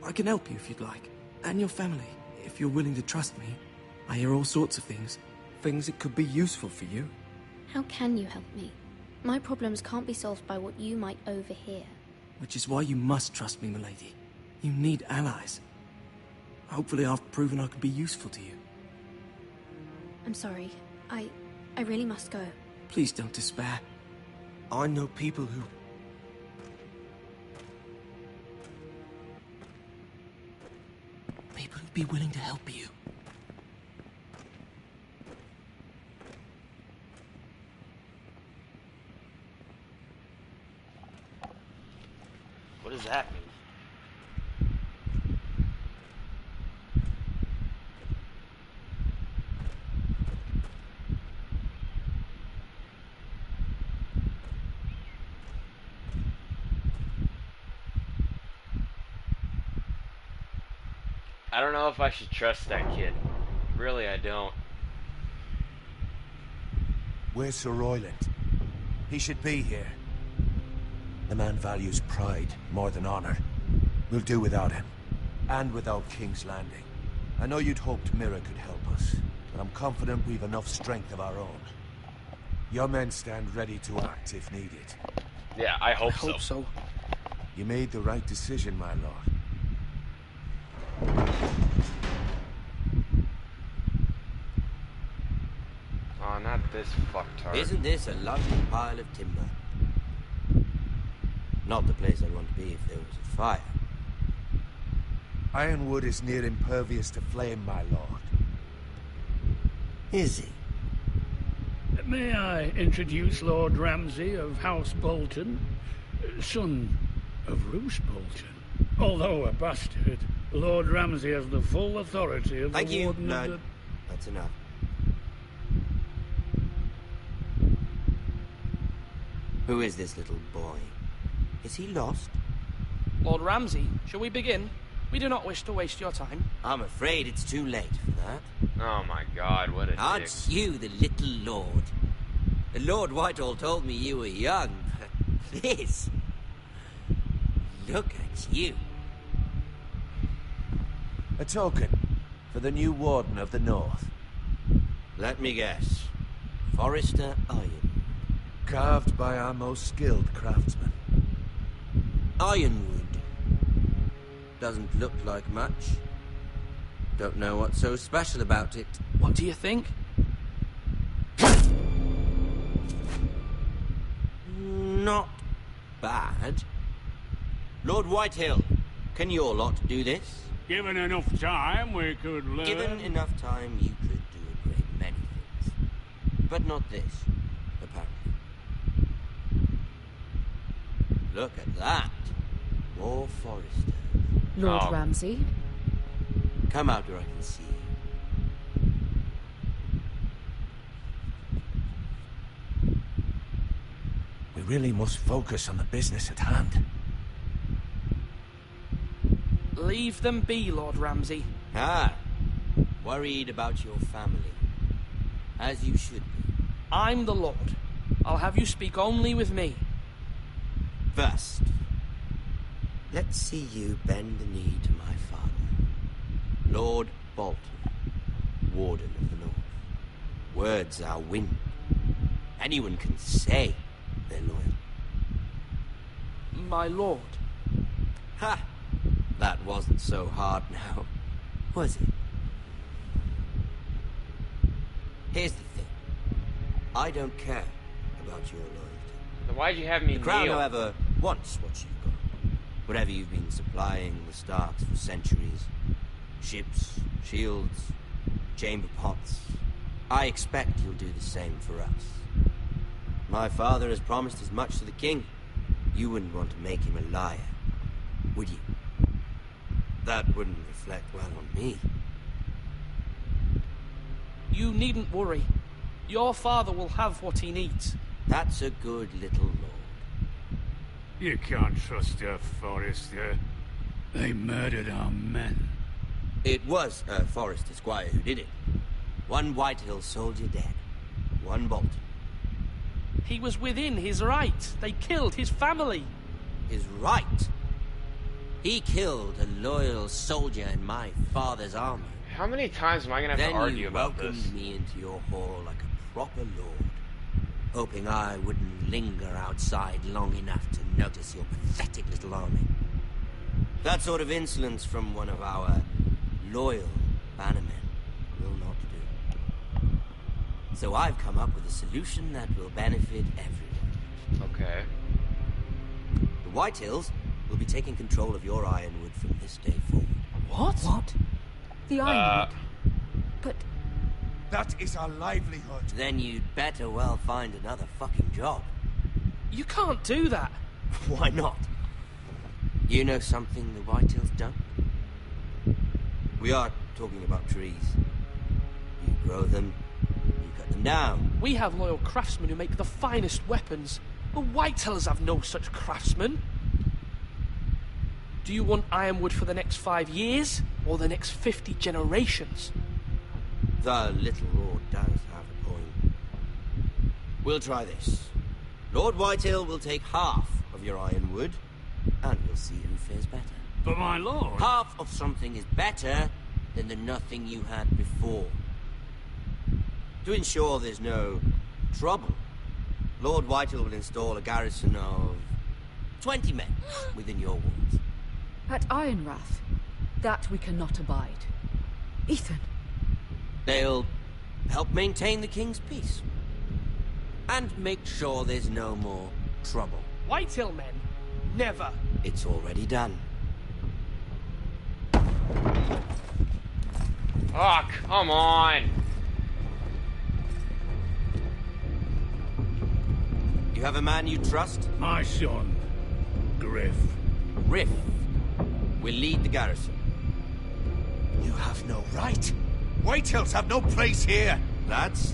I can help you if you'd like. And your family, if you're willing to trust me. I hear all sorts of things. Things that could be useful for you.
How can you help me? My problems can't be solved by what you might overhear.
Which is why you must trust me, milady. You need allies. Hopefully I've proven I can be useful to you.
I'm sorry. I really must go.
Please don't despair. I know people who... People who'd be willing to help you.
What does that mean? I don't know if I should trust that kid. Really, I don't.
Where's Sir Royland? He should be here. The man values pride more than honor. We'll do without him. And without King's Landing. I know you'd hoped Mira could help us, but I'm confident we've enough strength of our own. Your men stand ready to act if needed.
Yeah, I hope so.
You made the right decision, my lord.
Oh, not this fucktard.
Isn't this a lovely pile of timber? Not the place I'd want to be if there was a fire.
Ironwood is near impervious to flame, my lord.
Is he?
May I introduce Lord Ramsay of House Bolton, son of Roose Bolton. Although a bastard, Lord Ramsay has the full authority of
Thank
the
you.
Warden
No,
of the...
that's enough. Who is this little boy? Is he lost?
Lord Ramsay, shall we begin? We do not wish to waste your time.
I'm afraid it's too late for that.
Oh my god, what a dick.
Aren't you the little lord? Lord Whitehall told me you were young, but this... Look at you.
A token for the new Warden of the North.
Let me guess. Forrester Iron.
Carved by our most skilled craftsmen.
Ironwood. Doesn't look like much. Don't know what's so special about it.
What do you think?
Not bad. Lord Whitehill, can your lot do this?
Given enough time, we could learn...
Given enough time, you could do a great many things. But not this, apparently. Look at that. More Forrester.
Lord Ramsay?
Come out where I can see you.
We really must focus on the business at hand.
Leave them be, Lord Ramsay.
Ah, worried about your family. As you should be.
I'm the Lord. I'll have you speak only with me.
First, let's see you bend the knee to my father, Lord Bolton, Warden of the North. Words are wind. Anyone can say they're loyal.
My lord.
Ha! That wasn't so hard now, was it? Here's the thing. I don't care about your loyalty.
Then why'd you have me
The Crown,
kneel?
however, wants what you've got. Whatever you've been supplying the Starks for centuries. Ships, shields, chamber pots. I expect you'll do the same for us. My father has promised as much to the king. You wouldn't want to make him a liar, would you? That wouldn't reflect well on me.
You needn't worry. Your father will have what he needs.
That's a good little lord.
You can't trust your Forrester. They murdered our men.
It was a Forrester squire who did it. One Whitehill soldier dead. One Bolton.
He was within his right. They killed his family.
His right? He killed a loyal soldier in my father's army.
How many times am I gonna have to argue about this?
Then you welcomed me into your hall like a proper lord, hoping I wouldn't linger outside long enough to notice your pathetic little army. That sort of insolence from one of our loyal bannermen will not do. So I've come up with a solution that will benefit everyone.
Okay.
The Whitehills will be taking control of your Ironwood from this day forward.
What?
What? The Ironwood? But...
That is our livelihood.
Then you'd better well find another fucking job.
You can't do that.
Why not? You know something the Whitehills don't? We are talking about trees. You grow them, you cut them down.
We have loyal craftsmen who make the finest weapons. The Whitehills have no such craftsmen. Do you want Ironwood for the next 5 years, or the next 50 generations?
The little lord does have a point. We'll try this. Lord Whitehill will take half of your Ironwood, and we'll see who fares better.
But my lord...
Half of something is better than the nothing you had before. To ensure there's no trouble, Lord Whitehill will install a garrison of 20 men within your walls.
At Ironrath, that we cannot abide. Ethan.
They'll help maintain the king's peace. And make sure there's no more trouble.
Whitehill men? Never.
It's already done.
Oh, come on!
You have a man you trust?
My son, Griff.
Griff will lead the garrison.
You have no right. Whitehills have no place here.
Lads,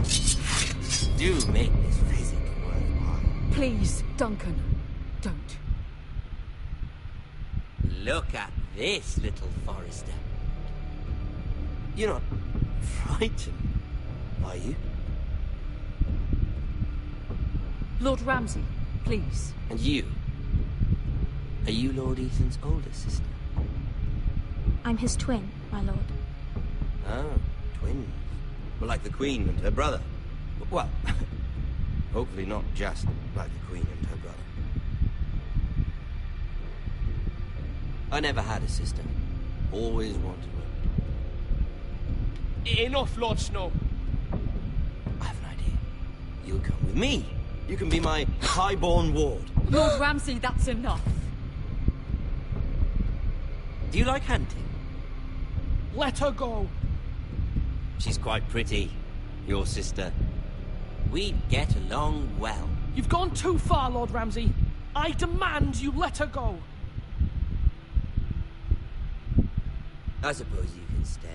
do make this visit worthwhile.
Please, Duncan, don't.
Look at this, little Forrester. You're not frightened, are you?
Lord Ramsay, please.
And you? Are you Lord Ethan's older sister?
I'm his twin, my lord.
Oh, twins. Well, like the Queen and her brother. Well, hopefully not just like the Queen and her brother. I never had a sister. Always wanted one.
Enough, Lord Snow.
I have an idea. You'll come with me. You can be my highborn ward.
Lord Ramsay, that's enough.
Do you like hunting?
Let her go.
She's quite pretty, your sister. We'd get along well.
You've gone too far, Lord Ramsay. I demand you let her go.
I suppose you can stay.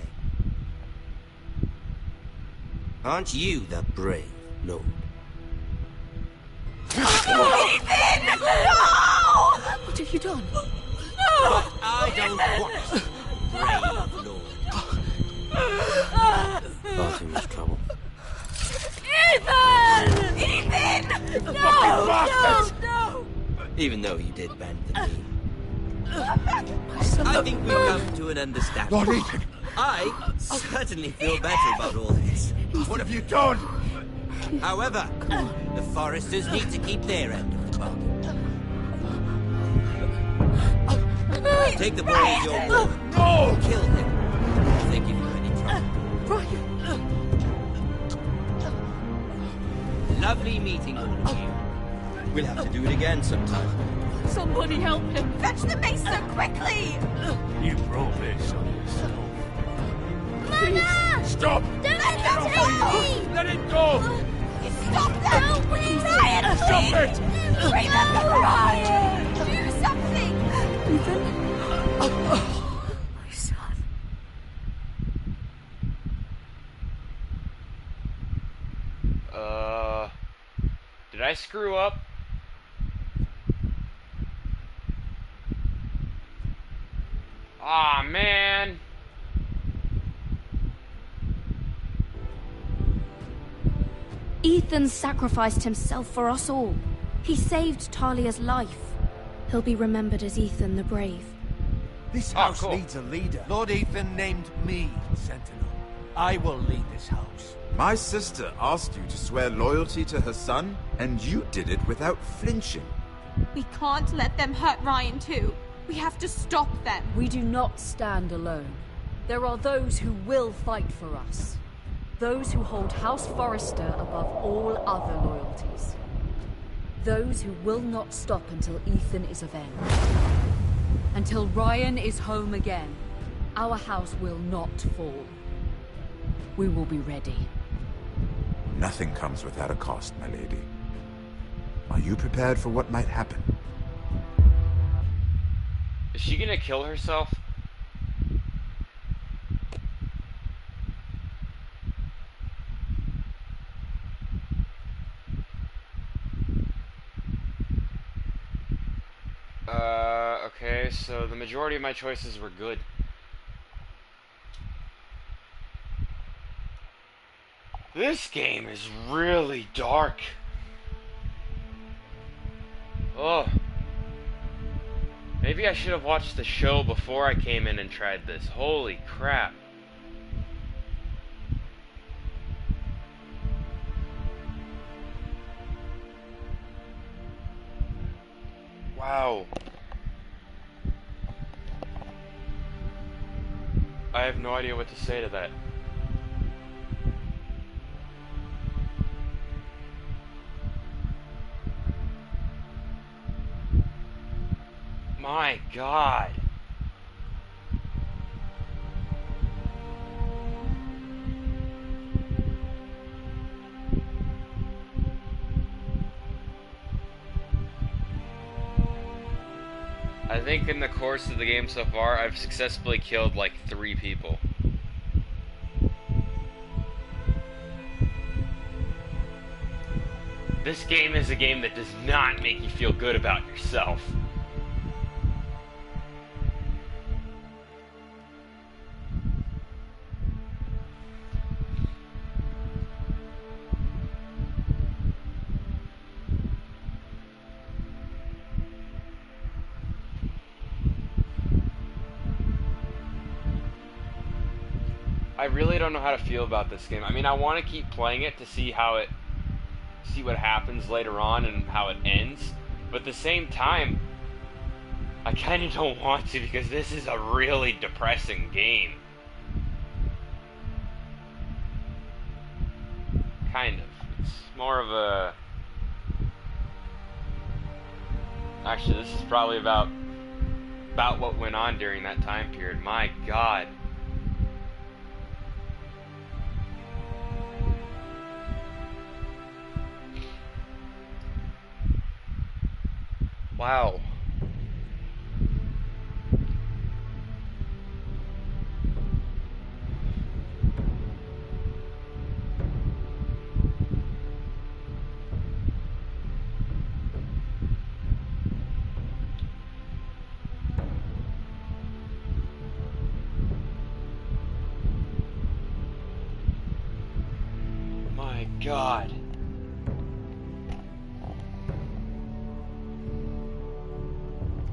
Aren't you the brave lord?
Ethan! No! What have you done? No!
But I don't want brave lord. Far too much trouble.
Ethan! Ethan! No! No!
Even though you did bend the knee. I think we've come to an understanding.
Lord Ethan!
I certainly feel better about all this.
What have you done?
However, the Forresters need to keep their end of the bargain. Take the boy as your ward.
No!
Kill him if they give you any trouble.
Brian!
Lovely meeting all of you. We'll have to do it again sometime.
Somebody help him! Fetch the mace so quickly!
You brought this on yourself.
Mama!
Stop!
Don't let them take me!
Let it go!
Stop that! No, please! Ryan,
Stop
please!
it!
Remember Ryan! Do something!
Ethan? My son.
Did I screw up? Aw, man.
Ethan sacrificed himself for us all. He saved Talia's life. He'll be remembered as Ethan the Brave.
This house needs a leader. Lord Ethan named me Sentinel. I will lead this house.
My sister asked you to swear loyalty to her son, and you did it without flinching.
We can't let them hurt Ryan too. We have to stop them.
We do not stand alone. There are those who will fight for us. Those who hold House Forrester above all other loyalties. Those who will not stop until Ethan is avenged. Until Ryan is home again, our house will not fall. We will be ready.
Nothing comes without a cost, my lady. Are you prepared for what might happen?
Is she gonna kill herself? Okay, so the majority of my choices were good. This game is really dark. Oh. Maybe I should have watched the show before I came in and tried this. Holy crap. Wow. I have no idea what to say to that. My God. I think in the course of the game so far, I've successfully killed like 3 people. This game is a game that does not make you feel good about yourself. I really don't know how to feel about this game. I mean, I want to keep playing it to see what happens later on and how it ends. But at the same time, I kind of don't want to because this is a really depressing game. Kind of. It's more of a... Actually, this is probably about what went on during that time period. My God. Wow. My God.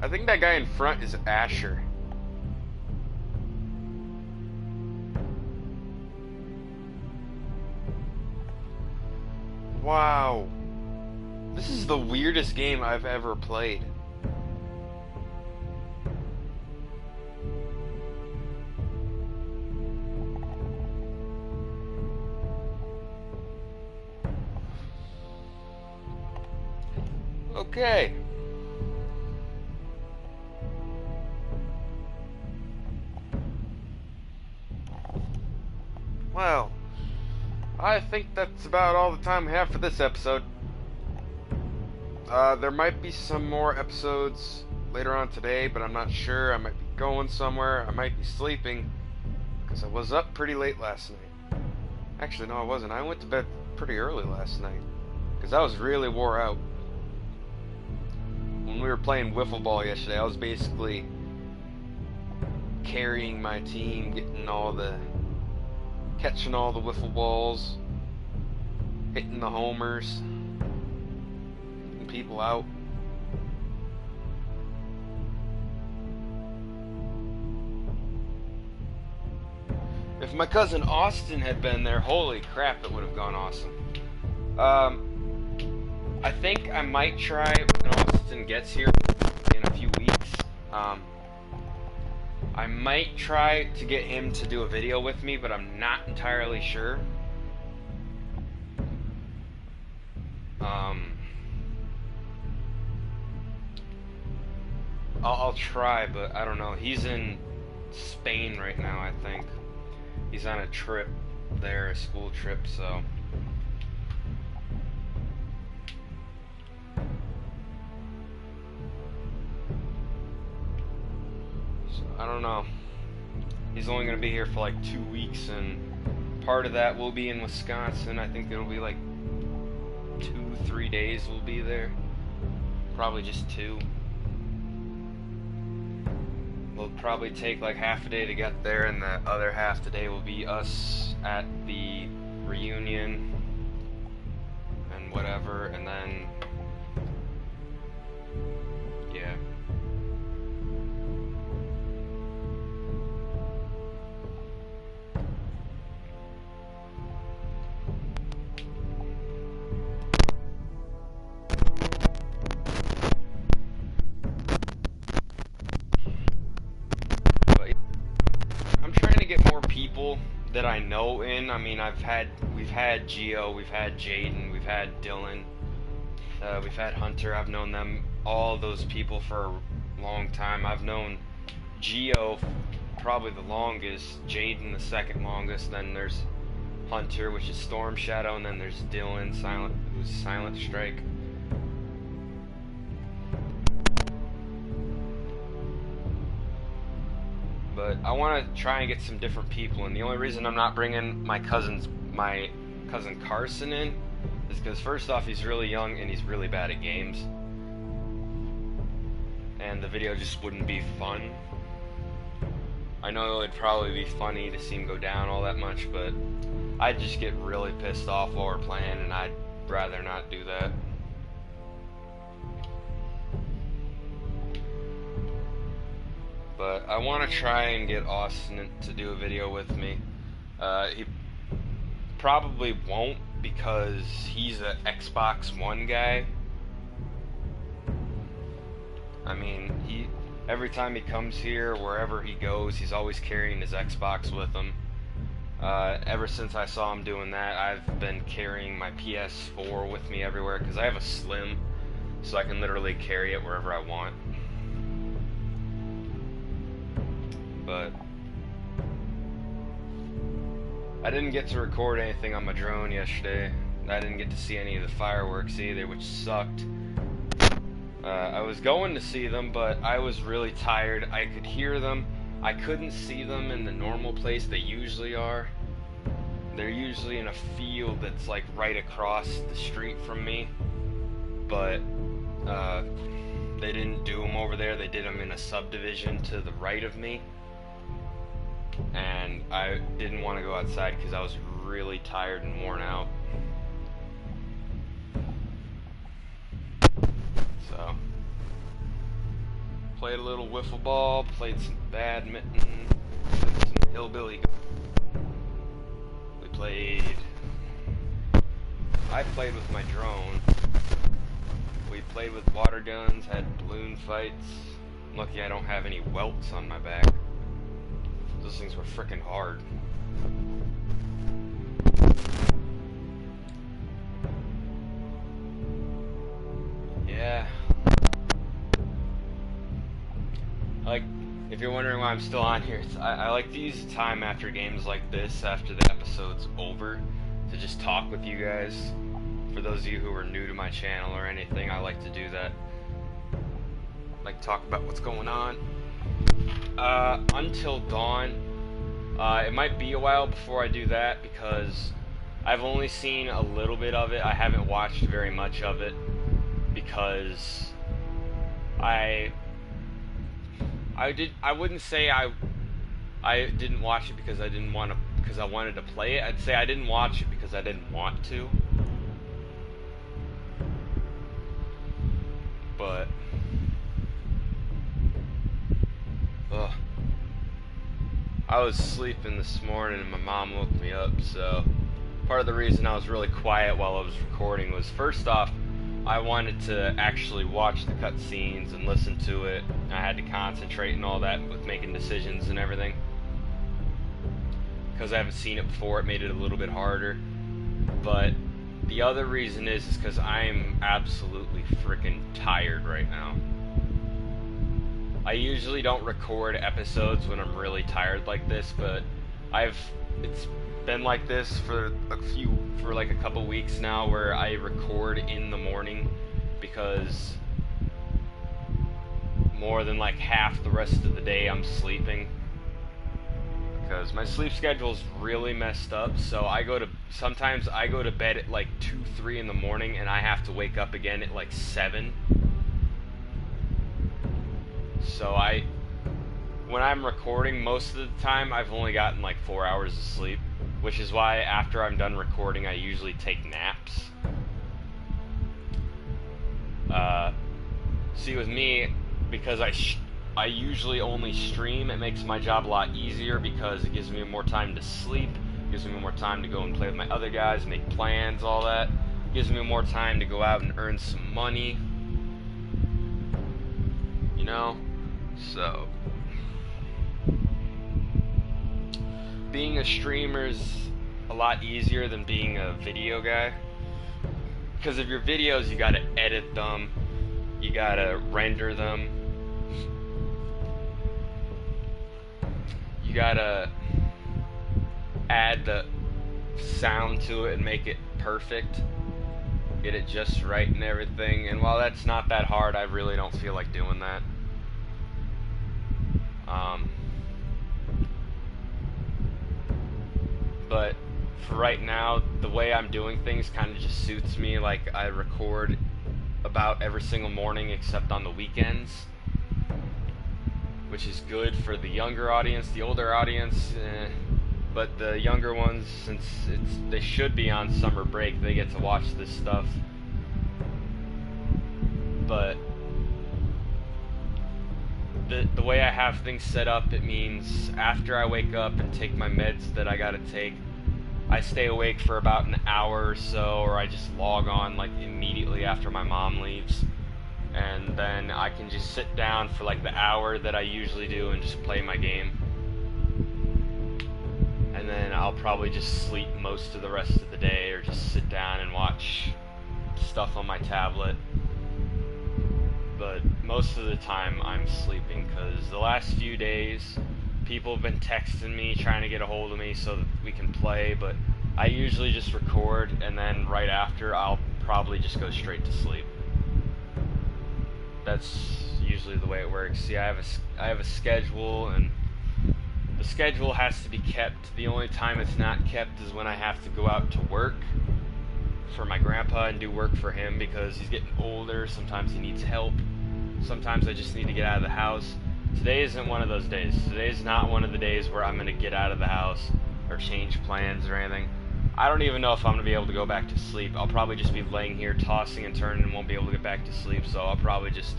I think that guy in front is Asher. Wow. This is the weirdest game I've ever played. Okay. Well, I think that's about all the time we have for this episode. There might be some more episodes later on today, but I'm not sure. I might be going somewhere. I might be sleeping, because I was up pretty late last night. Actually, no, I wasn't. I went to bed pretty early last night, because I was really wore out. When we were playing wiffle ball yesterday, I was basically carrying my team, catching all the wiffle balls, hitting the homers, getting people out. If my cousin Austin had been there, holy crap, it would have gone awesome. I think I might try when Austin gets here in a few weeks. I might try to get him to do a video with me, but I'm not entirely sure. I'll try, but I don't know. He's in Spain right now, I think. He's on a trip there, a school trip, so I don't know. He's only going to be here for like 2 weeks, and part of that will be in Wisconsin. I think it'll be like 2-3 days we'll be there. Probably just 2. We'll probably take like half a day to get there, and the other half the day will be us at the reunion and whatever, and then yeah. Get more people that I know in. I mean, we've had Geo, we've had Jaden, we've had Dylan, we've had Hunter. I've known them, all those people, for a long time. I've known Geo probably the longest, Jaden the second longest, then there's Hunter, which is Storm Shadow, and then there's Dylan, who's Silent Strike. But I want to try and get some different people, and the only reason I'm not bringing my cousin Carson in is because, first off, he's really young and he's really bad at games, and the video just wouldn't be fun. I know it'd probably be funny to see him go down all that much, but I'd just get really pissed off while we're playing, and I'd rather not do that. But I want to try and get Austin to do a video with me. He probably won't, because he's an Xbox One guy. I mean, every time he comes here, wherever he goes, he's always carrying his Xbox with him. Ever since I saw him doing that, I've been carrying my PS4 with me everywhere, because I have a Slim, so I can literally carry it wherever I want. But I didn't get to record anything on my drone yesterday. I didn't get to see any of the fireworks either, which sucked. I was going to see them, but I was really tired. I could hear them. I couldn't see them in the normal place they usually are. They're usually in a field that's like right across the street from me, but they didn't do them over there. They did them in a subdivision to the right of me. And I didn't want to go outside because I was really tired and worn out. So, played a little wiffle ball, played some badminton, played some hillbilly. I played with my drone. We played with water guns, had balloon fights. I'm lucky I don't have any welts on my back. Those things were frickin' hard. Yeah, Like, if you're wondering why I'm still on here, I like to use time after games like this, after the episode's over, to just talk with you guys. For those of you who are new to my channel or anything, I like to do that. Like, talk about what's going on. Until Dawn, it might be a while before I do that, because I've only seen a little bit of it. I haven't watched very much of it, because I wouldn't say I didn't watch it because I wanted to play it. I'd say I didn't watch it because I didn't want to. But I was sleeping this morning and my mom woke me up, so part of the reason I was really quiet while I was recording was, first off, I wanted to actually watch the cutscenes and listen to it. I had to concentrate and all that with making decisions and everything. Because I haven't seen it before, it made it a little bit harder. But the other reason is because I'm absolutely freaking tired right now. I usually don't record episodes when I'm really tired like this, but it's been like this for like a couple weeks now, where I record in the morning because more than like half the rest of the day I'm sleeping, because my sleep schedule's really messed up. So sometimes I go to bed at like 2, 3 in the morning, and I have to wake up again at like 7. So when I'm recording, most of the time I've only gotten like 4 hours of sleep, which is why after I'm done recording I usually take naps. See, with me, because I usually only stream, it makes my job a lot easier because it gives me more time to sleep, gives me more time to go and play with my other guys, make plans, all that. Gives me more time to go out and earn some money, you know? So being a streamer is a lot easier than being a video guy, because of your videos you gotta edit them, you gotta render them, you gotta add the sound to it and make it perfect, get it just right and everything. And while that's not that hard, I really don't feel like doing that. But for right now, the way I'm doing things kind of just suits me. Like, I record about every single morning except on the weekends, which is good for the younger audience. The older audience, but the younger ones, since they should be on summer break, they get to watch this stuff. But the way I have things set up, it means after I wake up and take my meds that I gotta take, I stay awake for about an hour or so, or I just log on like immediately after my mom leaves, and then I can just sit down for like the hour that I usually do and just play my game. And then I'll probably just sleep most of the rest of the day, or just sit down and watch stuff on my tablet. But most of the time I'm sleeping, because the last few days people have been texting me trying to get a hold of me so that we can play, but I usually just record, and then right after I'll probably just go straight to sleep. That's usually the way it works. See, I have a schedule, and the schedule has to be kept. The only time it's not kept is when I have to go out to work for my grandpa and do work for him, because he's getting older. Sometimes he needs help. Sometimes I just need to get out of the house. Today isn't one of those days. Today's not one of the days where I'm going to get out of the house or change plans or anything. I don't even know if I'm going to be able to go back to sleep. I'll probably just be laying here tossing and turning and won't be able to get back to sleep, so I'll probably just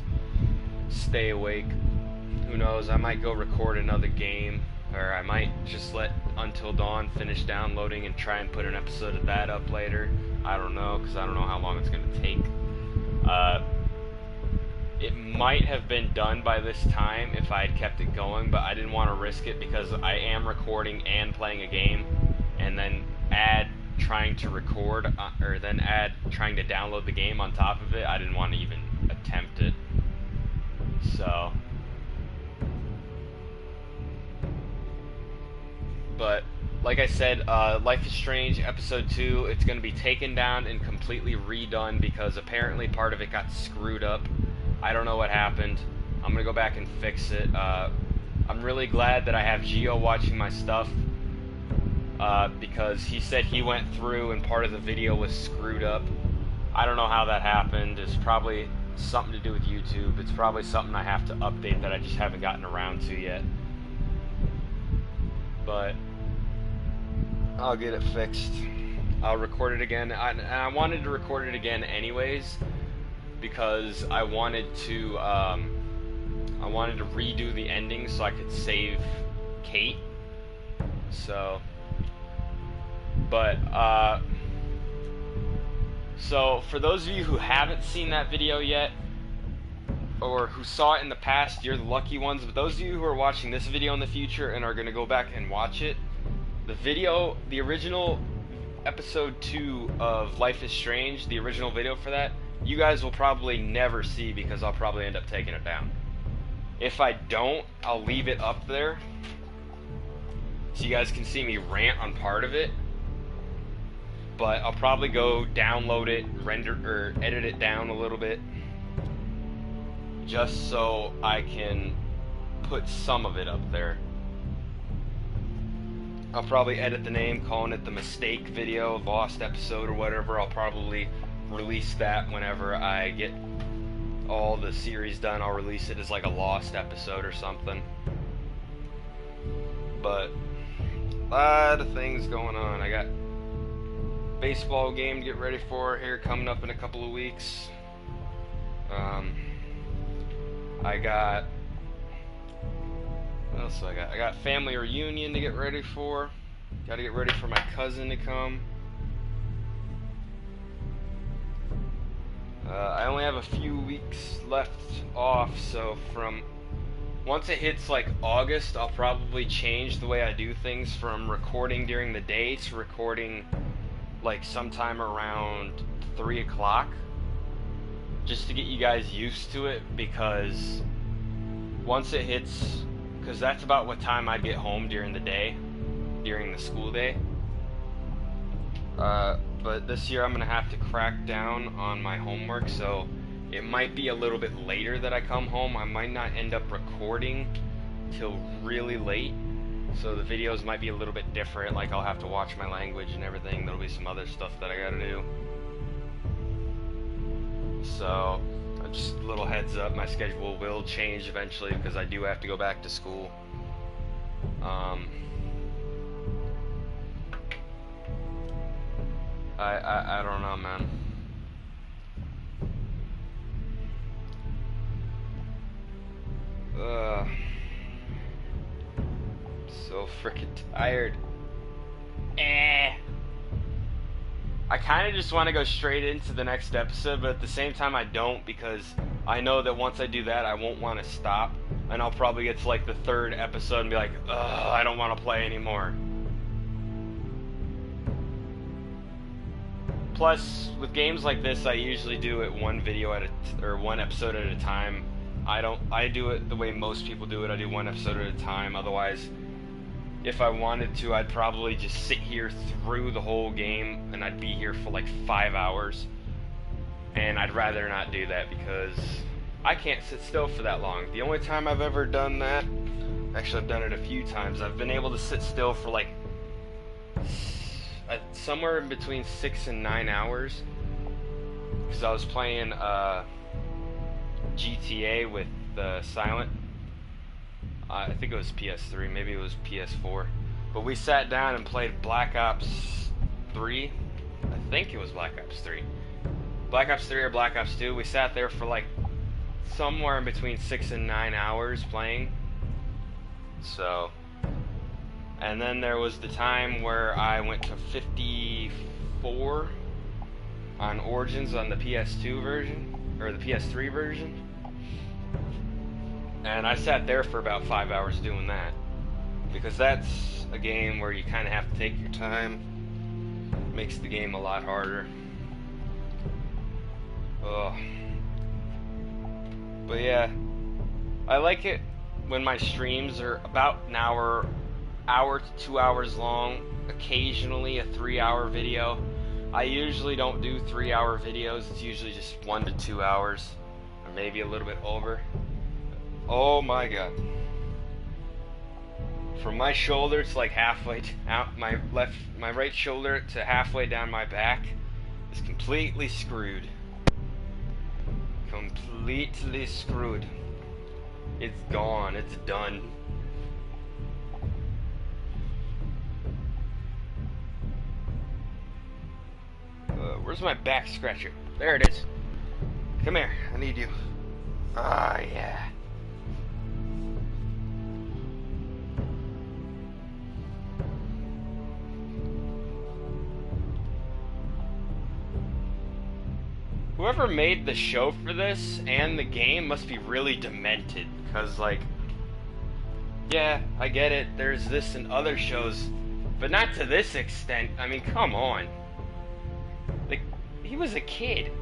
stay awake. Who knows, I might go record another game, or I might just let Until Dawn finish downloading and try and put an episode of that up later. I don't know, because I don't know how long it's going to take. It might have been done by this time if I had kept it going, but I didn't want to risk it, because I am recording and playing a game, and then add trying to record, or then add trying to download the game on top of it. I didn't want to even attempt it. So But like I said, Life is Strange Episode 2, it's going to be taken down and completely redone because apparently part of it got screwed up. I don't know what happened. I'm going to go back and fix it. I'm really glad that I have Gio watching my stuff because he said he went through and part of the video was screwed up. I don't know how that happened. It's probably something to do with YouTube. It's probably something I have to update that I just haven't gotten around to yet. But I'll get it fixed. I'll record it again. I wanted to record it again anyways because I wanted to redo the ending so I could save Kate. So, but so for those of you who haven't seen that video yet, or who saw it in the past, you're the lucky ones. But those of you who are watching this video in the future and are going to go back and watch it, the original episode 2 of Life is Strange, the original video for that, you guys will probably never see because I'll probably end up taking it down. If I don't, I'll leave it up there so you guys can see me rant on part of it. But I'll probably go download it, render or edit it down a little bit, just so I can put some of it up there. I'll probably edit the name, calling it the Mistake Video, Lost Episode, or whatever. I'll probably release that whenever I get all the series done. I'll release it as like a Lost episode or something. But a lot of things going on. I got baseball game to get ready for here coming up in a couple of weeks. I got, what else do I got? I got family reunion to get ready for. Got to get ready for my cousin to come. I only have a few weeks left off, so from once it hits like August, I'll probably change the way I do things from recording during the day to recording like sometime around 3 o'clock, just to get you guys used to it, because once it hits, because that's about what time I'd get home during the day, during the school day. But this year I'm gonna have to crack down on my homework, so it might be a little bit later that I come home. I might not end up recording till really late, so the videos might be a little bit different. Like I'll have to watch my language and everything. There'll be some other stuff that I gotta do. So just a little heads up, my schedule will change eventually because I do have to go back to school. I don't know, man. So freaking tired. I kind of just want to go straight into the next episode, but at the same time I don't, because I know that once I do that I won't want to stop, and I'll probably get to like the 3rd episode and be like, ugh, I don't want to play anymore. Plus, with games like this, I usually do it one video at or one episode at a time. I do it the way most people do it. I do one episode at a time. Otherwise, if I wanted to, I'd probably just sit here through the whole game, and I'd be here for like 5 hours. And I'd rather not do that because I can't sit still for that long. The only time I've ever done that, actually I've done it a few times, I've been able to sit still for like somewhere in between 6 and 9 hours, because I was playing GTA with the Silent. I think it was PS3, maybe it was PS4. But we sat down and played Black Ops 3. I think it was Black Ops 3. Black Ops 3 or Black Ops 2. We sat there for like somewhere in between 6 and 9 hours playing. So, and then there was the time where I went to 54 on Origins on the PS2 version, or the PS3 version. And I sat there for about 5 hours doing that, because that's a game where you kind of have to take your time. It makes the game a lot harder. Ugh. But yeah, I like it when my streams are about an hour hour to 2 hours long, occasionally a 3-hour video. I usually don't do 3-hour videos. It's usually just 1 to 2 hours, or maybe a little bit over. Oh my god. From my shoulder to like halfway out my right shoulder to halfway down my back is completely screwed. Completely screwed. It's gone. It's done. Where's my back scratcher? There it is. Come here. I need you. Ah, yeah. Whoever made the show for this and the game must be really demented, because, like, yeah, I get it, there's this and other shows, but not to this extent. I mean, come on. Like, he was a kid.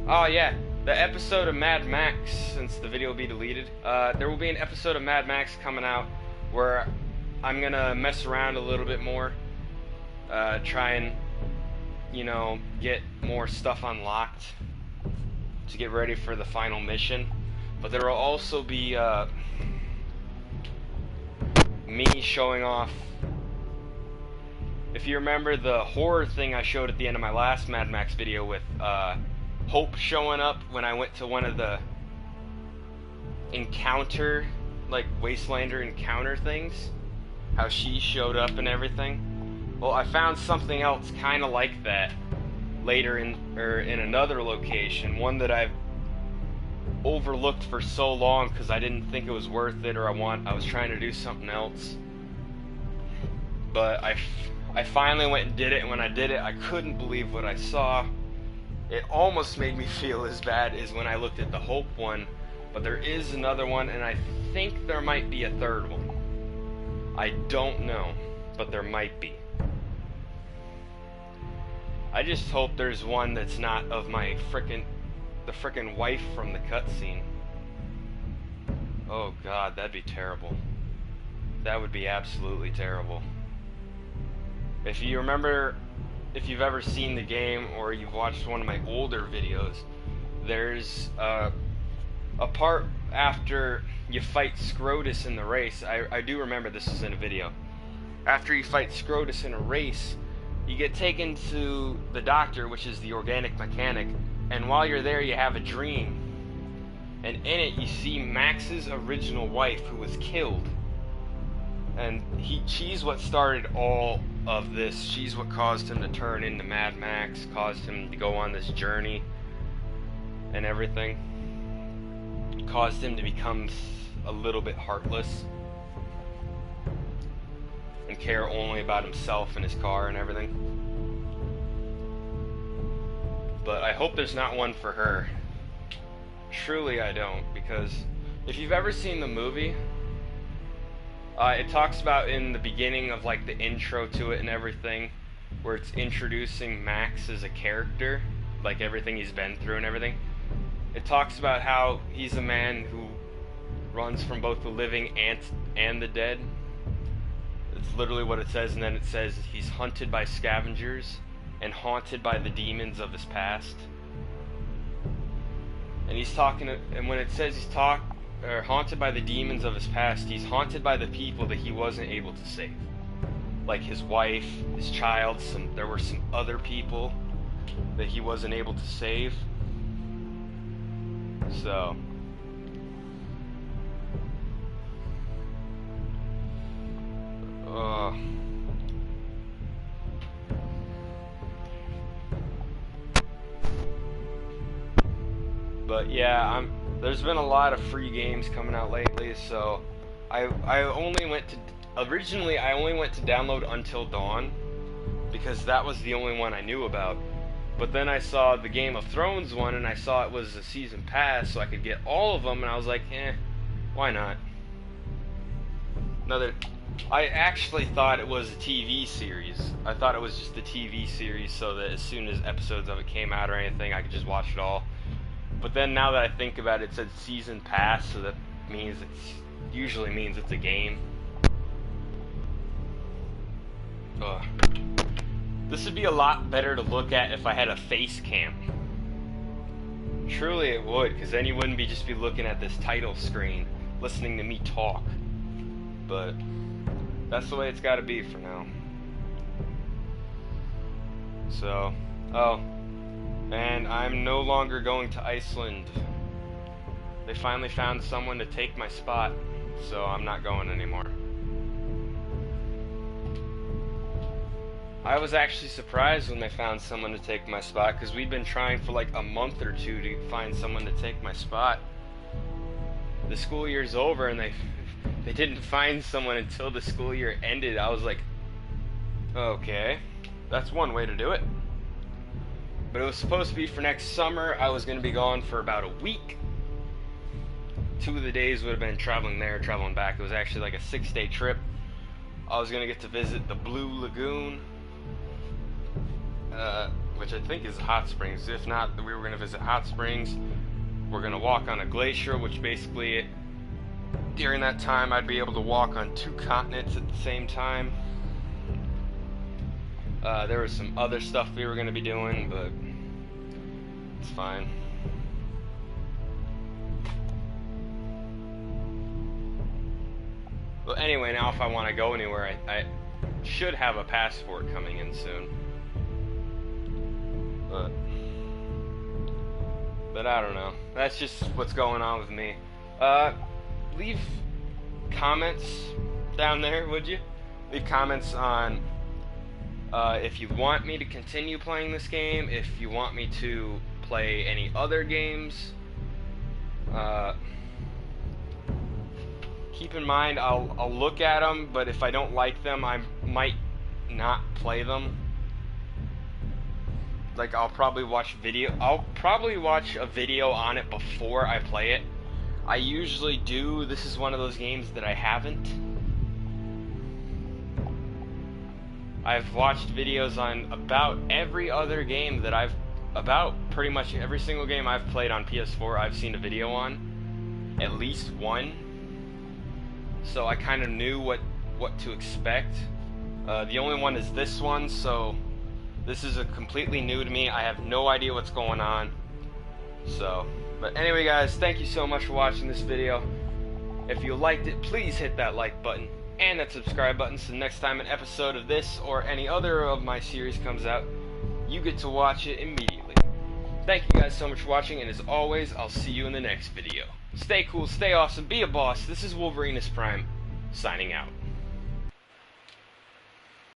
Oh, yeah, the episode of Mad Max, since the video will be deleted, there will be an episode of Mad Max coming out where I'm gonna mess around a little bit more, try and, you know, get more stuff unlocked to get ready for the final mission. But there will also be me showing off. If you remember the horror thing I showed at the end of my last Mad Max video with Hope showing up when I went to one of the encounter, like Wastelander encounter things, how she showed up and everything. Well, I found something else kind of like that later in another location, one that I've overlooked for so long because I didn't think it was worth it, or I was trying to do something else. But I finally went and did it, and when I did it, I couldn't believe what I saw. It almost made me feel as bad as when I looked at the Hope one, but there is another one, and I think there might be a third one. I don't know, but there might be. I just hope there's one that's not of my the frickin' wife from the cutscene. Oh god, that'd be terrible. That would be absolutely terrible. If you remember, if you've ever seen the game or you've watched one of my older videos, there's a part after you fight Scrotus in the race. I do remember this was in a video. After you fight Scrotus in a race, you get taken to the doctor, which is the organic mechanic, and while you're there you have a dream. And in it you see Max's original wife who was killed. And she's what started all of this. She's what caused him to turn into Mad Max, caused him to go on this journey and everything. Caused him to become a little bit heartless and care only about himself and his car and everything. But I hope there's not one for her. Truly I don't, because if you've ever seen the movie, it talks about in the beginning of like the intro to it and everything, where it's introducing Max as a character, like everything he's been through and everything. It talks about how he's a man who runs from both the living and the dead. It's literally what it says, and then it says he's hunted by scavengers and haunted by the demons of his past. And he's talking, and when it says he's haunted by the demons of his past, he's haunted by the people that he wasn't able to save, like his wife, his child. There were some other people that he wasn't able to save. So but yeah, there's been a lot of free games coming out lately, so I only went to download Until Dawn because that was the only one I knew about. But then I saw the Game of Thrones one, and I saw it was a season pass, so I could get all of them, and I was like, why not? I actually thought it was a TV series. I thought it was just a TV series, so that as soon as episodes of it came out or anything, I could just watch it all. But then now that I think about it, it said season pass, so that usually means it's a game. Ugh. This would be a lot better to look at if I had a face cam. Truly it would, because then you wouldn't just be looking at this title screen, listening to me talk. But that's the way it's got to be for now. So, oh, and I'm no longer going to Iceland. They finally found someone to take my spot, so I'm not going anymore. I was actually surprised when they found someone to take my spot, because we'd been trying for like a month or two to find someone to take my spot. The school year's over and they didn't find someone until the school year ended. I was like, okay, that's one way to do it. But it was supposed to be for next summer. I was going to be gone for about a week. 2 of the days would have been traveling there, traveling back. It was actually like a 6-day trip. I was going to get to visit the Blue Lagoon, which I think is hot springs. If not, we were going to visit hot springs. We're going to walk on a glacier, which basically, during that time, I'd be able to walk on 2 continents at the same time. There was some other stuff we were going to be doing, but it's fine. Well, anyway, now if I want to go anywhere, I should have a passport coming in soon. But I don't know. That's just what's going on with me. Leave comments down there, would you? Leave comments on if you want me to continue playing this game, if you want me to play any other games. Keep in mind, I'll look at them, but if I don't like them, I might not play them. Like, I'll probably watch a video on it before I play it. I usually do. This is one of those games that I haven't. I've watched videos on about every other game that about pretty much every single game I've played on PS4, I've seen a video on. At least one. So I kind of knew what to expect. The only one is this one, so this is completely new to me. I have no idea what's going on. So, but anyway guys, thank you so much for watching this video. If you liked it, please hit that like button and that subscribe button so next time an episode of this or any other of my series comes out, you get to watch it immediately. Thank you guys so much for watching, and as always, I'll see you in the next video. Stay cool, stay awesome, be a boss. This is Wolverinus Prime, signing out.